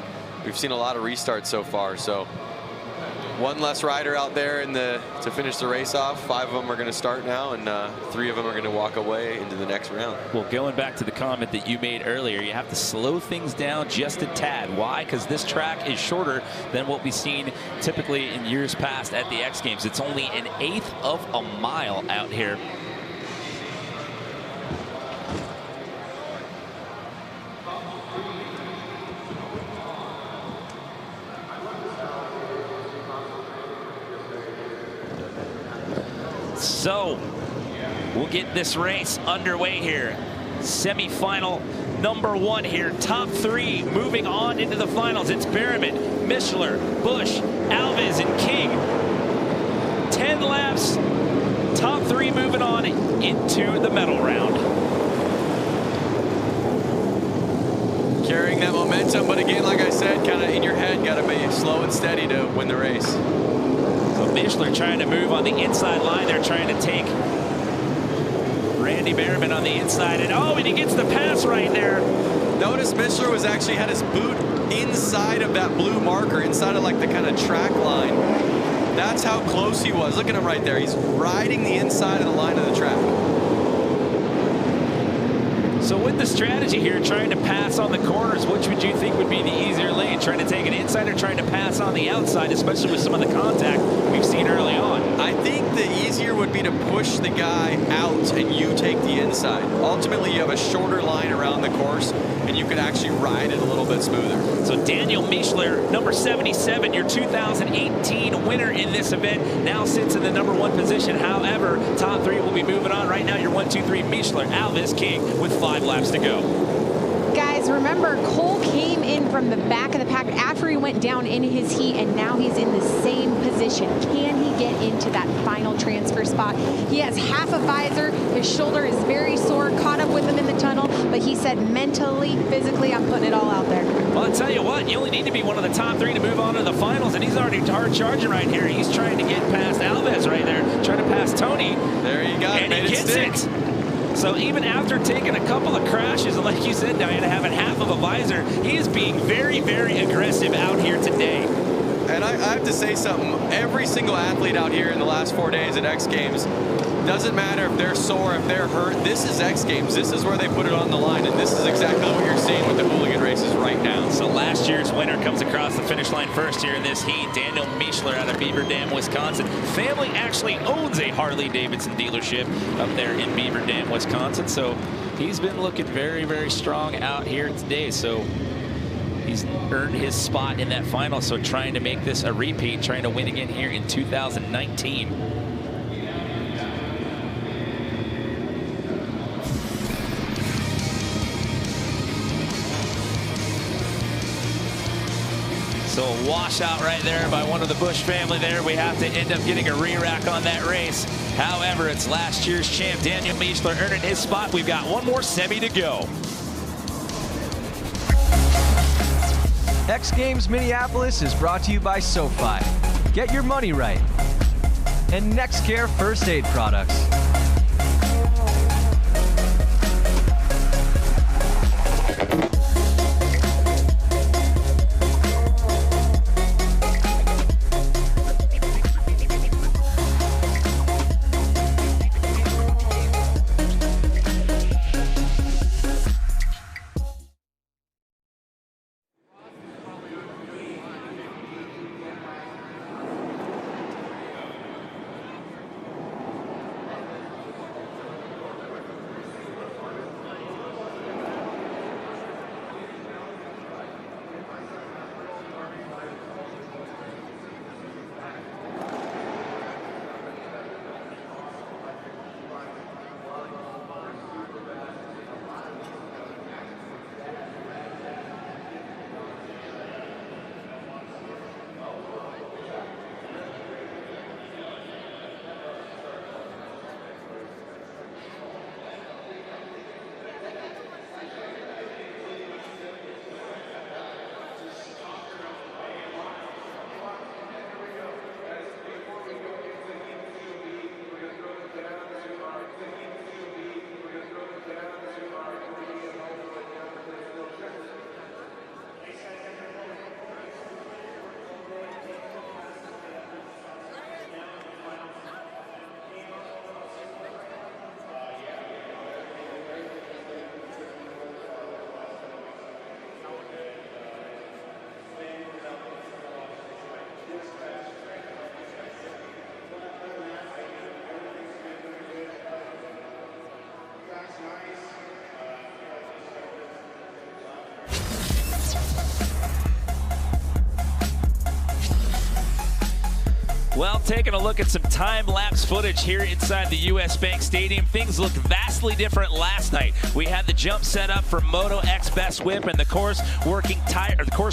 We've seen a lot of restarts so far, so one less rider out there to finish the race off. 5 of them are going to start now, and 3 of them are going to walk away into the next round. Well, going back to the comment that you made earlier, you have to slow things down just a tad. Why? Because this track is shorter than what we've seen typically in years past at the X Games. It's only 1/8 of a mile out here. So we'll get this race underway here. Semi-final number 1 here. Top 3 moving on into the finals. It's Berriman, Mishler, Busch, Alves, and King. 10 laps. Top 3 moving on into the medal round. Carrying that momentum, but again, like I said, kind of in your head, got to be slow and steady to win the race. So Mishler trying to move on the inside line. They're trying to take Randy Berriman on the inside. And he gets the pass right there. Notice Mishler was actually had his boot inside of that blue marker, inside of like the kind of track line. That's how close he was. Look at him right there. He's riding the inside of the line of the track. So with the strategy here, trying to pass on the corners, which would you think would be the easier lane? Trying to take it inside or trying to pass on the outside, especially with some of the contact we've seen early on? I think the easier would be to push the guy out and you take the inside. Ultimately, you have a shorter line around the course and you can actually ride it a little bit smoother. So Daniel Mishler, number 77, your 2018 winner in this event, now sits in the number 1 position. However, top 3 will be moving on. Right now, you're 1, 2, 3, Mishler, Alves, King with 5 laps to go. Guys, remember, Cole came in from the back of the pack after he went down in his heat, and now he's in the same position. Can he get into that final transfer spot? He has half a visor. His shoulder is very sore, caught up with him in the tunnel, but he said mentally, physically, I'm putting it all out there. Well, I'll tell you what, you only need to be one of the top 3 to move on to the finals, and he's already hard charging right here. He's trying to get past Alves right there, trying to pass Tony. There you go. And he gets it. So even after taking a couple of crashes, and like you said, Diana, having half of a visor, he is being very, very aggressive out here today. And I have to say something. Every single athlete out here in the last 4 days at X Games, doesn't matter if they're sore, if they're hurt, this is X Games. This is where they put it on the line, and this is exactly what you're seeing with the hooligan races right now. So last year's winner comes across the finish line first here in this heat. Daniel Mishler out of Beaver Dam, Wisconsin. Family actually owns a Harley-Davidson dealership up there in Beaver Dam, Wisconsin. So he's been looking very, very strong out here today. So he's earned his spot in that final. So trying to make this a repeat, trying to win again here in 2019. So a washout right there by one of the Busch family there. We have to end up getting a re-rack on that race. However, it's last year's champ, Daniel Mishler, earning his spot. We've got one more semi to go. X Games Minneapolis is brought to you by SoFi. Get your money right. And NextCare First Aid Products. Well, taking a look at some time-lapse footage here inside the US Bank Stadium, things looked vastly different last night. We had the jump set up for Moto X Best Whip, and the course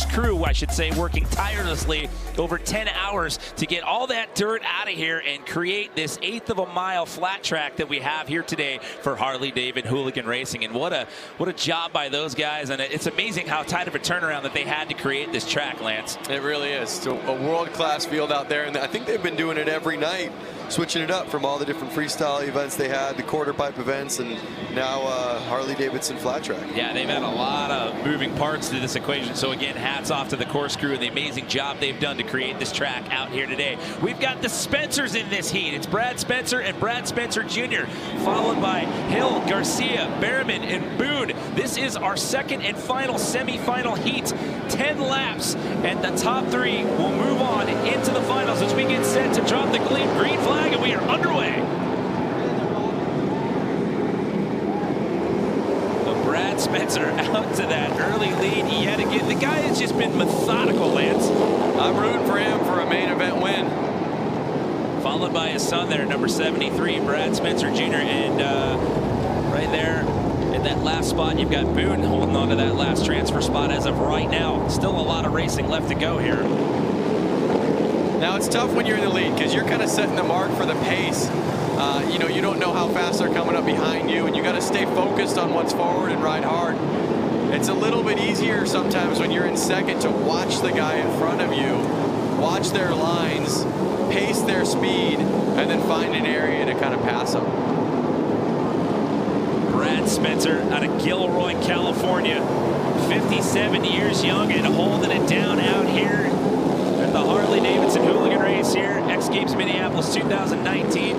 crew, I should say, working tirelessly over 10 hours to get all that dirt out of here and create this 1/8 of a mile flat track that we have here today for Harley-Davidson Hooligan Racing. And what a job by those guys, and it's amazing how tight of a turnaround that they had to create this track, Lance. It really is. So a world-class field out there, and I think they've been doing it every night, switching it up from all the different freestyle events they had, the quarter pipe events, and now Harley-Davidson flat track. Yeah, they've had a lot of moving parts to this equation. So again, hats off to the course crew and the amazing job they've done to create this track out here today. We've got the Spencers in this heat. It's Brad Spencer and Brad Spencer Jr., followed by Hill, Garcia, Behrman, and Boone. This is our second and final semifinal heat. 10 laps, and the top 3 will move on into the finals as we get set to drop the green flag, and we are underway. Brad Spencer out to that early lead yet again. The guy has just been methodical, Lance. I'm rooting for him for a main event win. Followed by his son there, number 73, Brad Spencer Jr. And right there in that last spot, you've got Boone holding on to that last transfer spot as of right now. Still a lot of racing left to go here. Now it's tough when you're in the lead because you're kind of setting the mark for the pace. You don't know how fast they're coming up behind you, and you got to stay focused on what's forward and ride hard. It's a little bit easier sometimes when you're in second to watch the guy in front of you, watch their lines, pace their speed, and then find an area to kind of pass them. Brad Spencer out of Gilroy, California, 57 years young and holding it down out here at the Harley-Davidson Hooligan race here, X Games Minneapolis 2019.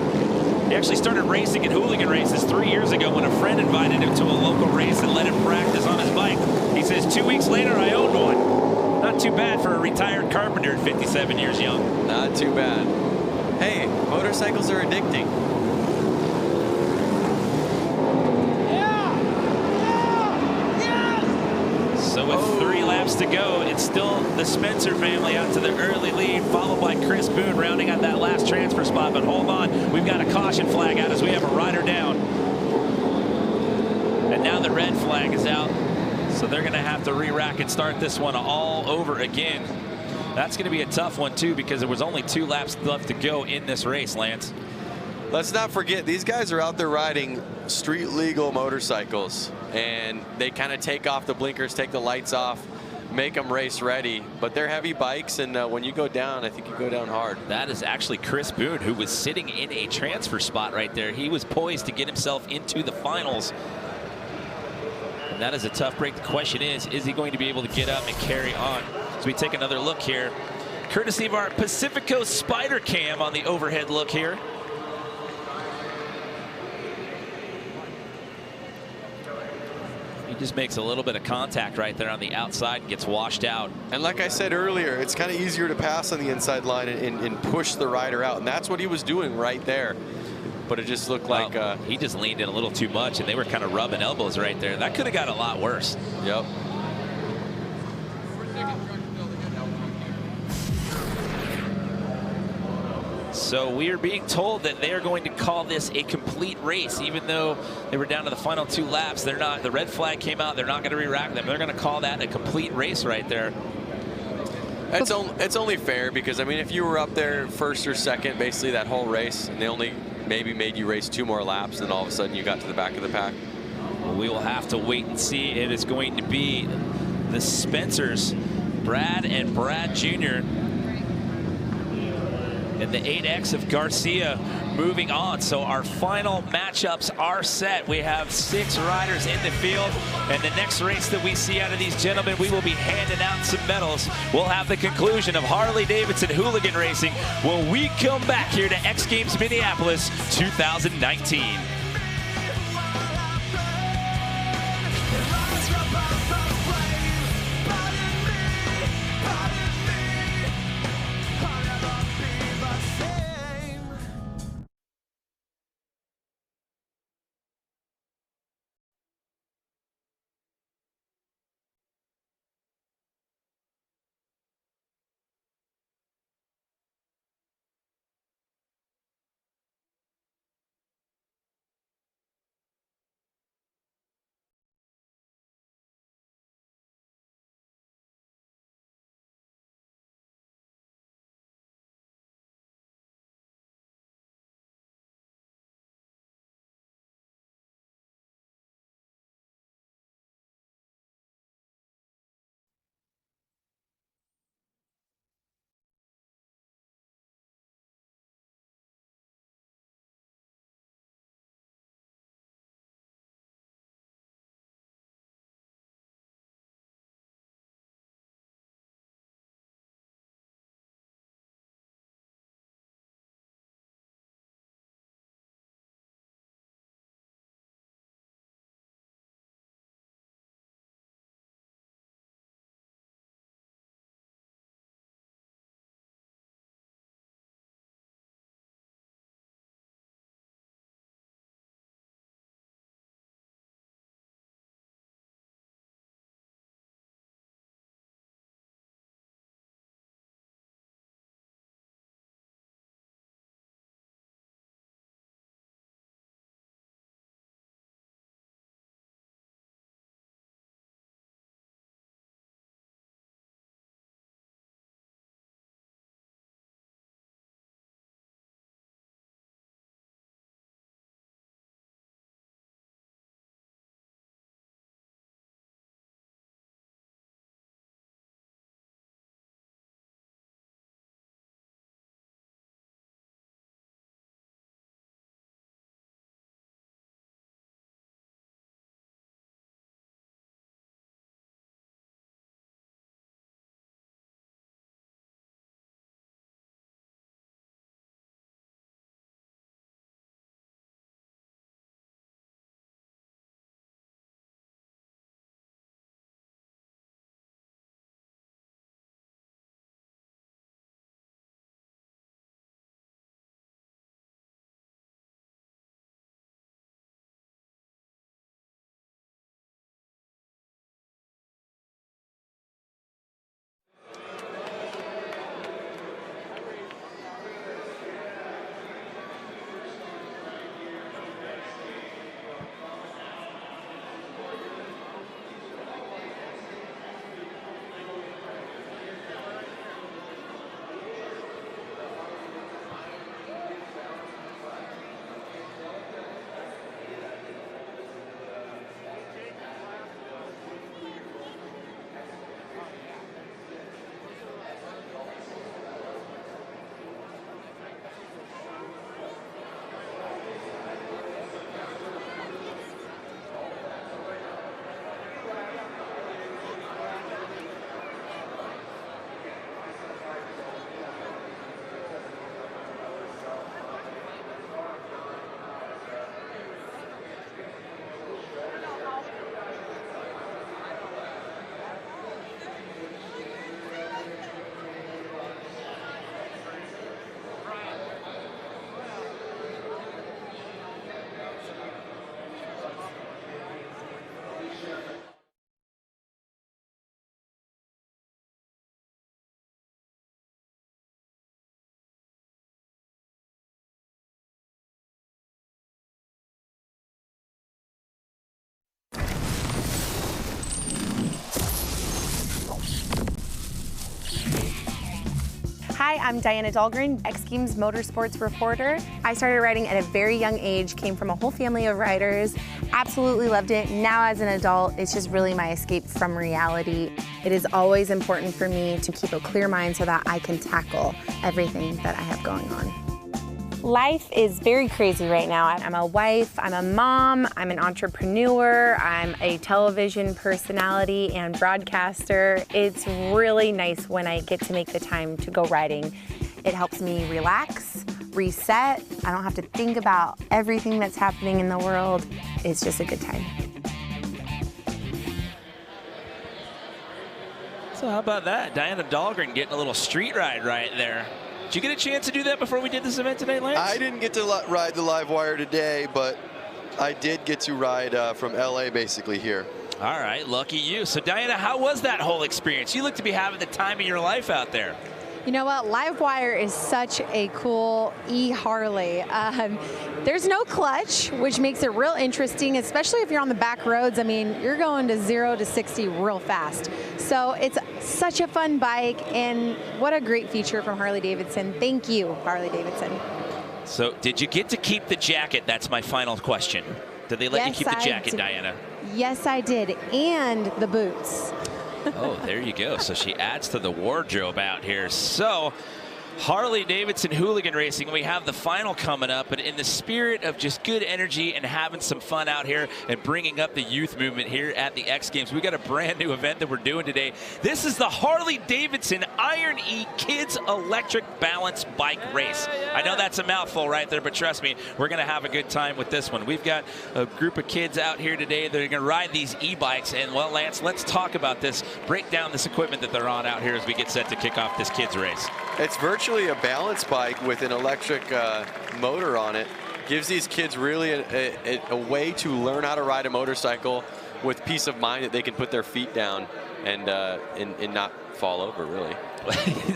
He actually started racing in hooligan races 3 years ago when a friend invited him to a local race and let him practice on his bike. He says 2 weeks later I owned one. Not too bad for a retired carpenter at 57 years young. Not too bad. Hey, motorcycles are addicting. So with 3 laps to go, it's still the Spencer family out to the early lead, followed by Chris Boone rounding out that last transfer spot. But hold on, we've got a caution flag out as we have a rider down. And now the red flag is out. So they're going to have to re-rack and start this one all over again. That's going to be a tough one, too, because there was only 2 laps left to go in this race, Lance. Let's not forget, these guys are out there riding street legal motorcycles, and they kind of take off the blinkers, take the lights off, make them race ready. But they're heavy bikes, and when you go down, I think you go down hard. That is actually Chris Boone, who was sitting in a transfer spot right there. He was poised to get himself into the finals. And that is a tough break. The question is he going to be able to get up and carry on? As we take another look here, courtesy of our Pacifico Spider Cam on the overhead look here. He just makes a little bit of contact right there on the outside and gets washed out. And like I said earlier, it's kind of easier to pass on the inside line and push the rider out. And that's what he was doing right there. But it just looked like he just leaned in a little too much, and they were kind of rubbing elbows right there. That could have got a lot worse. Yep. So we are being told that they are going to call this a complete race, even though they were down to the final 2 laps. They're not. The red flag came out. They're not going to re-rack them. They're going to call that a complete race right there. It's only fair because, I mean, if you were up there first or second, basically that whole race, and they only maybe made you race 2 more laps, then all of a sudden you got to the back of the pack. Well, we will have to wait and see. It is going to be the Spencers, Brad and Brad Jr., and the 8X of Garcia moving on. So our final matchups are set. We have 6 riders in the field, and the next race that we see out of these gentlemen, we will be handing out some medals. We'll have the conclusion of Harley-Davidson Hooligan Racing when we come back here to X Games Minneapolis 2019. Hi, I'm Diana Dahlgren, X Games Motorsports reporter. I started riding at a very young age, came from a whole family of riders, absolutely loved it. Now as an adult, it's just really my escape from reality. It is always important for me to keep a clear mind so that I can tackle everything that I have going on. Life is very crazy right now. I'm a wife, I'm a mom, I'm an entrepreneur, I'm a television personality and broadcaster. It's really nice when I get to make the time to go riding. It helps me relax, reset. I don't have to think about everything that's happening in the world. It's just a good time. So how about that? Diana Dahlgren getting a little street ride right there. Did you get a chance to do that before we did this event today, Lance? I didn't get to ride the live wire today, but I did get to ride from LA basically here. All right, lucky you. So Diana, how was that whole experience? You look to be having the time of your life out there. You know what? Livewire is such a cool e-Harley. There's no clutch, which makes it real interesting, especially if you're on the back roads. I mean, you're going to 0 to 60 real fast. So it's such a fun bike, and what a great feature from Harley-Davidson. Thank you, Harley-Davidson. So did you get to keep the jacket? That's my final question. Did they let you keep the jacket, Diana? Yes, I did, and the boots. Oh, there you go. So she adds to the wardrobe out here. So Harley-Davidson Hooligan Racing, we have the final coming up, but in the spirit of just good energy and having some fun out here and bringing up the youth movement here at the X Games, we got a brand new event that we're doing today. This is the Harley-Davidson Iron E Kids Electric Balance Bike Race. I know that's a mouthful right there, but trust me, we're going to have a good time with this one. We've got a group of kids out here today that are going to ride these e-bikes, and well, Lance, let's talk about this, break down this equipment that they're on out here as we get set to kick off this kids race. It's virtually a balance bike with an electric motor on it. Gives these kids really a way to learn how to ride a motorcycle with peace of mind that they can put their feet down and not fall over, really.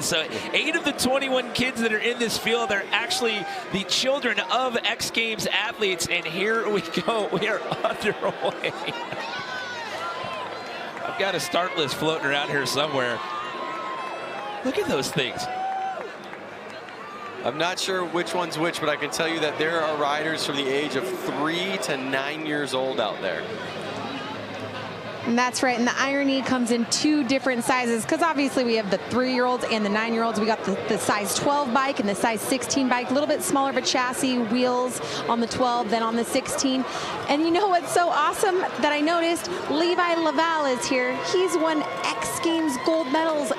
So 8 of the 21 kids that are in this field are actually the children of X Games athletes, and here we go. We are underway. I've got a start list floating around here somewhere. Look at those things. I'm not sure which one's which, but I can tell you that there are riders from the age of 3 to 9 years old out there. And that's right, and the Iron E comes in 2 different sizes, because obviously we have the 3-year-olds and the 9-year-olds. We got the size 12 bike and the size 16 bike, a little bit smaller of a chassis, wheels on the 12 than on the 16. And you know what's so awesome that I noticed? Levi Laval is here. He's won X Games gold medals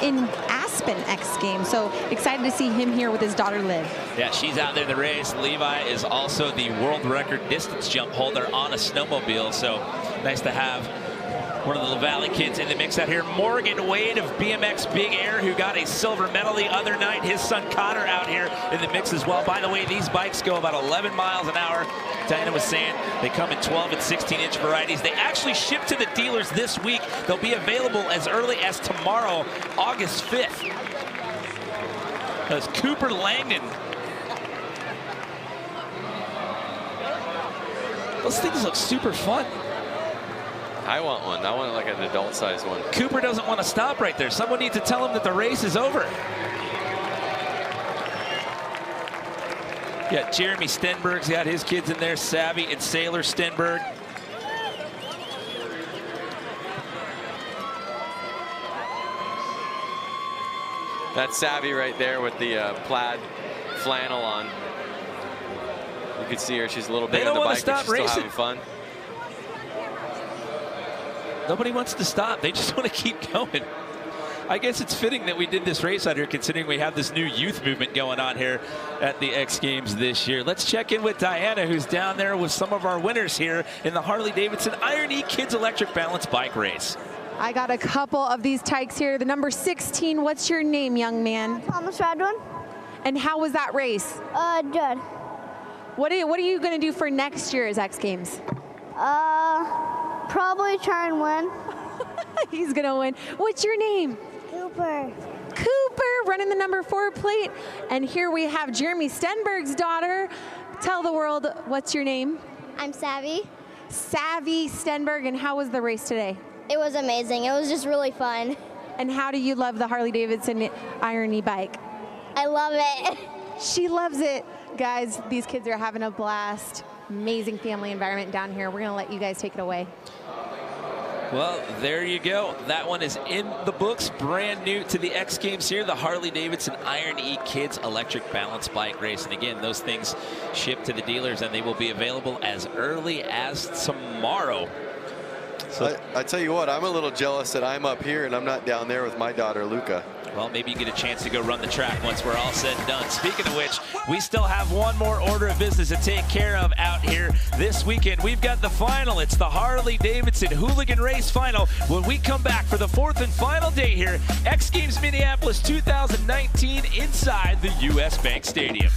in Aspen X Games, so excited to see him here with his daughter Liv. Yeah, she's out there in the race. Levi is also the world record distance jump holder on a snowmobile, so nice to have one of the LaValle kids in the mix out here. Morgan Wade of BMX Big Air, who got a silver medal the other night. His son Connor out here in the mix as well. By the way, these bikes go about 11 miles an hour. Diana was saying they come in 12 and 16-inch varieties. They actually ship to the dealers this week. They'll be available as early as tomorrow, August 5th. That's Cooper Langdon. Those things look super fun. I want one. I want like an adult-sized one. Cooper doesn't want to stop right there. Someone needs to tell him that the race is over. Yeah, Jeremy Stenberg's got his kids in there, Savvy and Sailor Stenberg. That's Savvy right there with the plaid flannel on. You can see her. She's a little bit on the bike, but she's still having fun. Nobody wants to stop. They just want to keep going. I guess it's fitting that we did this race out here, considering we have this new youth movement going on here at the X Games this year. Let's check in with Diana, who's down there with some of our winners here in the Harley-Davidson Iron E Kids Electric Balance Bike Race. I got a couple of these tykes here. The number 16, what's your name, young man? Thomas Radwin. And how was that race? Good. What are you going to do for next year's X Games? Probably try and win. He's going to win. What's your name? Cooper. Cooper, running the number 4 plate. And here we have Jeremy Stenberg's daughter. Tell the world, what's your name? I'm Savvy. Savvy Stenberg, and how was the race today? It was amazing. It was just really fun. And how do you love the Harley-Davidson Iron e-bike? I love it. She loves it. Guys, these kids are having a blast. Amazing family environment down here. We're going to let you guys take it away. Well, there you go. That one is in the books, brand new to the X Games here, the Harley-Davidson Iron E Kids Electric Balance Bike Race. And again, those things ship to the dealers, and they will be available as early as tomorrow. So I tell you what, I'm a little jealous that I'm up here and I'm not down there with my daughter, Luca. Well, maybe you get a chance to go run the track once we're all said and done. Speaking of which, we still have one more order of business to take care of out here this weekend. We've got the final. It's the Harley-Davidson Hooligan Race Final. When we come back for the fourth and final day here, X Games Minneapolis 2019 inside the U.S. Bank Stadium.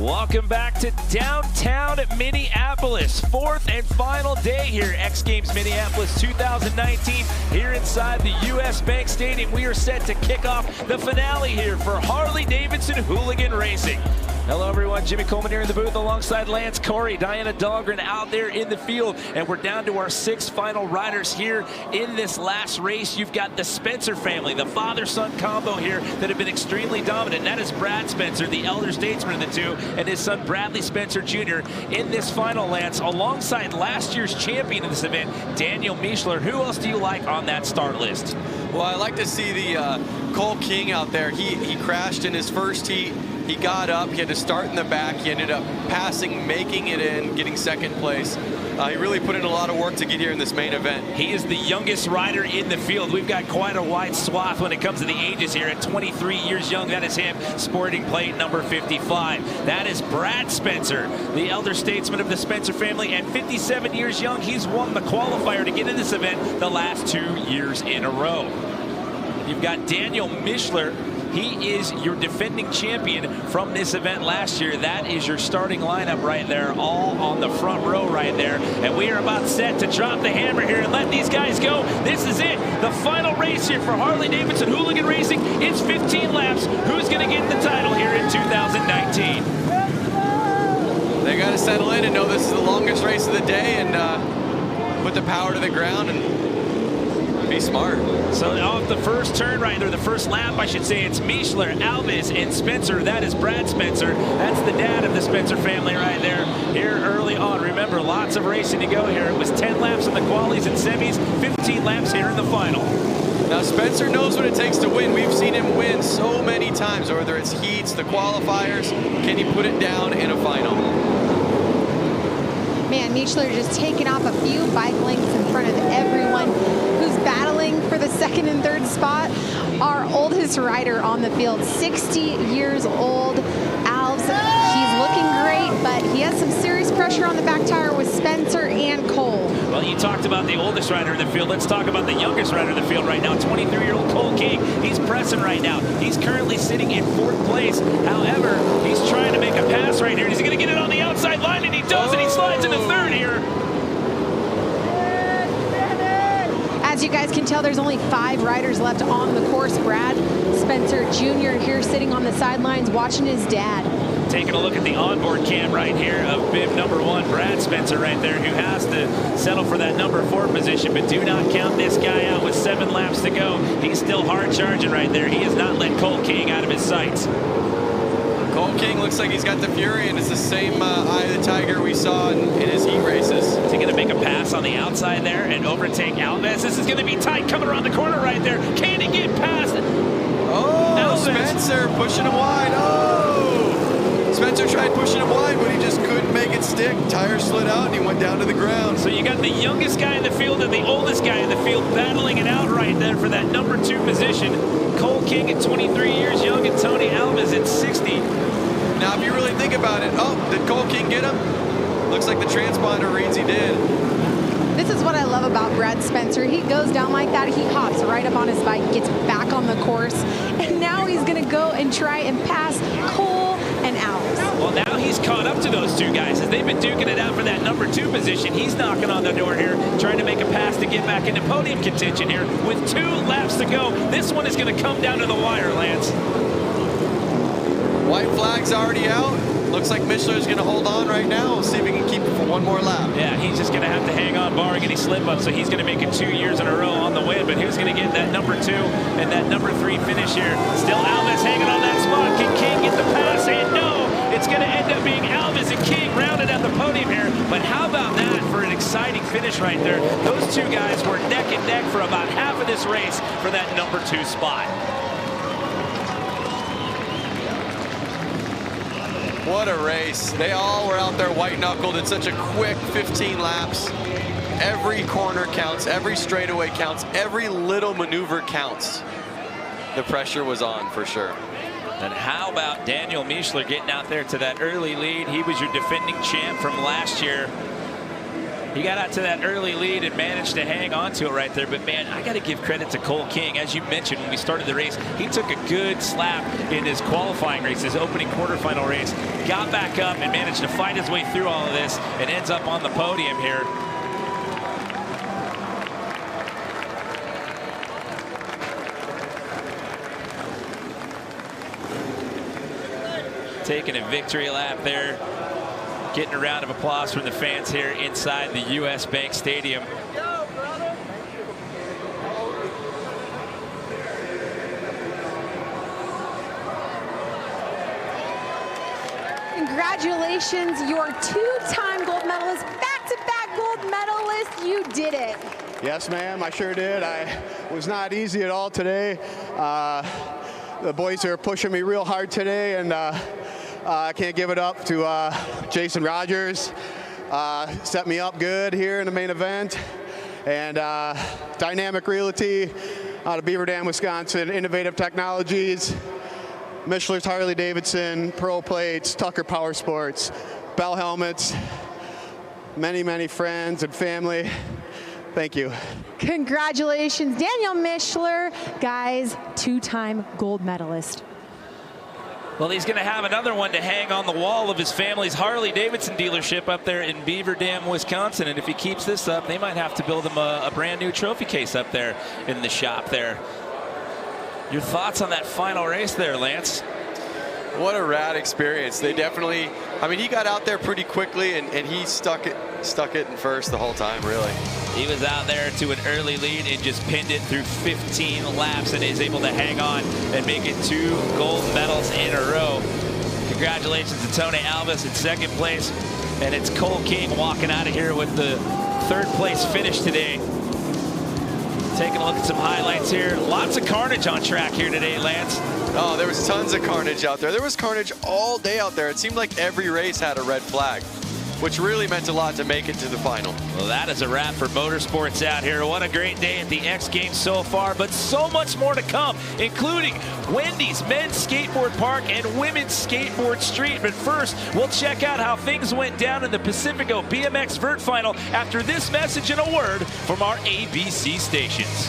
Welcome back to downtown Minneapolis. Fourth and final day here, X Games Minneapolis 2019. Here inside the US Bank Stadium, we are set to kick off the finale here for Harley-Davidson Hooligan Racing. Hello everyone, Jimmy Coleman here in the booth alongside Lance Corey, Diana Dahlgren out there in the field, and we're down to our 6 final riders here in this last race. You've got the Spencer family, the father-son combo here that have been extremely dominant. That is Brad Spencer, the elder statesman of the two, and his son Bradley Spencer Jr. in this final, Lance, alongside last year's champion in this event, Daniel Mischler. Who else do you like on that start list? Well, I like to see the Cole King out there. He crashed in his first heat. He got up, he had to start in the back. He ended up passing, making it in, getting second place. He really put in a lot of work to get here in this main event. He is the youngest rider in the field. We've got quite a wide swath when it comes to the ages here. At 23 years young, that is him, sporting plate number 55. That is Brad Spencer, the elder statesman of the Spencer family. At 57 years young, he's won the qualifier to get in this event the last 2 years in a row. You've got Daniel Mischler. He is your defending champion from this event last year. That is your starting lineup right there, all on the front row right there. And we are about set to drop the hammer here and let these guys go. This is it, the final race here for Harley-Davidson Hooligan Racing. It's 15 laps. Who's going to get the title here in 2019? They got to settle in and know this is the longest race of the day and put the power to the ground and be smart. So off the first turn right there, the first lap, I should say, it's Mischler, Alves, and Spencer. That is Brad Spencer. That's the dad of the Spencer family right there here early on. Remember, lots of racing to go here. It was 10 laps in the qualies and semis, 15 laps here in the final. Now Spencer knows what it takes to win. We've seen him win so many times, whether it's heats, the qualifiers. Can he put it down in a final? Man, Mischler just taking off a few bike lengths in front of everyone who's battling for the second and third spot. Our oldest rider on the field, 60 years old, Alves. He's looking great, but he has some serious pressure on the back tire with Spencer and Cole. Well, you talked about the oldest rider in the field. Let's talk about the youngest rider in the field right now, 23-year-old Cole King. He's pressing right now. He's currently sitting in 4th place. However, he's trying to make a pass right here. He's going to get it on the outside line, and he does, and he slides into 3rd here. As you guys can tell, there's only 5 riders left on the course. Brad Spencer Jr. here sitting on the sidelines watching his dad. Taking a look at the onboard cam right here of bib number 1, Brad Spencer right there, who has to settle for that number 4 position, but do not count this guy out with 7 laps to go. He's still hard charging right there. He has not let Cole King out of his sights. Cole King looks like he's got the fury, and it's the same Eye of the Tiger we saw in his heat races. Is he going to make a pass on the outside there and overtake Alves? This is going to be tight coming around the corner right there. Can he get past it? Oh, Alves. Spencer pushing him wide. Oh! Spencer tried pushing him wide, but he just couldn't make it stick. Tire slid out, and he went down to the ground. So you got the youngest guy in the field and the oldest guy in the field battling it out right there for that number 2 position. Cole King at 23 years young and Tony Alves at 60. Now, if you really think about it, oh, did Cole King get him? Looks like the transponder reads he did. This is what I love about Brad Spencer. He goes down like that, he hops right up on his bike, gets back on the course, and now he's going to go and try and pass Cole and Alves. Well, now he's caught up to those 2 guys. As they've been duking it out for that number 2 position, he's knocking on the door here, trying to make a pass to get back into podium contention here with 2 laps to go. This one is going to come down to the wire, Lance. White flag's already out. Looks like Mischler's going to hold on right now. We'll see if he can keep it for 1 more lap. Yeah, he's just going to have to hang on, barring any slip-up, so he's going to make it 2 years in a row on the win. But who's going to get that number 2 and that number 3 finish here? Still Alves hanging on that spot. Can King get the pass? And no, it's going to end up being Alves and King rounded at the podium here. But how about that for an exciting finish right there? Those 2 guys were neck and neck for about half of this race for that number 2 spot. What a race. They all were out there white-knuckled in such a quick 15 laps. Every corner counts, every straightaway counts, every little maneuver counts. The pressure was on for sure. And how about Daniel Mischler getting out there to that early lead? He was your defending champ from last year. He got out to that early lead and managed to hang on to it right there. But, man, I got to give credit to Cole King. As you mentioned when we started the race, he took a good slap in his qualifying race, his opening quarterfinal race, got back up and managed to fight his way through all of this and ends up on the podium here. Taking a victory lap there. Getting a round of applause from the fans here inside the U.S. Bank Stadium. Congratulations, your two-time gold medalist, back-to-back gold medalist. You did it. Yes, ma'am, I sure did. I was not easy at all today. The boys are pushing me real hard today, and I can't give it up to Jason Rogers. Set me up good here in the main event. And Dynamic Realty out of Beaver Dam, Wisconsin, Innovative Technologies, Michelin's Harley-Davidson, Pro Plates, Tucker Power Sports, Bell Helmets, many, many friends and family. Thank you. Congratulations, Daniel Mischler, guys, two-time gold medalist. Well, he's going to have another one to hang on the wall of his family's Harley-Davidson dealership up there in Beaver Dam, Wisconsin. And if he keeps this up, they might have to build him a brand new trophy case up there in the shop there. Your thoughts on that final race there, Lance? What a rad experience. They definitely, I mean, he got out there pretty quickly and he stuck it in first the whole time, really. He was out there to an early lead and just pinned it through 15 laps and is able to hang on and make it 2 gold medals in a row. Congratulations to Tony Alves in second place. And it's Cole King walking out of here with the 3rd place finish today. Taking a look at some highlights here. Lots of carnage on track here today, Lance. Oh, there was tons of carnage out there. There was carnage all day out there. It seemed like every race had a red flag, which really meant a lot to make it to the final. Well, that is a wrap for motorsports out here. What a great day at the X Games so far, but so much more to come, including Wendy's Men's Skateboard Park and Women's Skateboard Street. But first, we'll check out how things went down in the Pacifico BMX Vert Final after this message and a word from our ABC stations.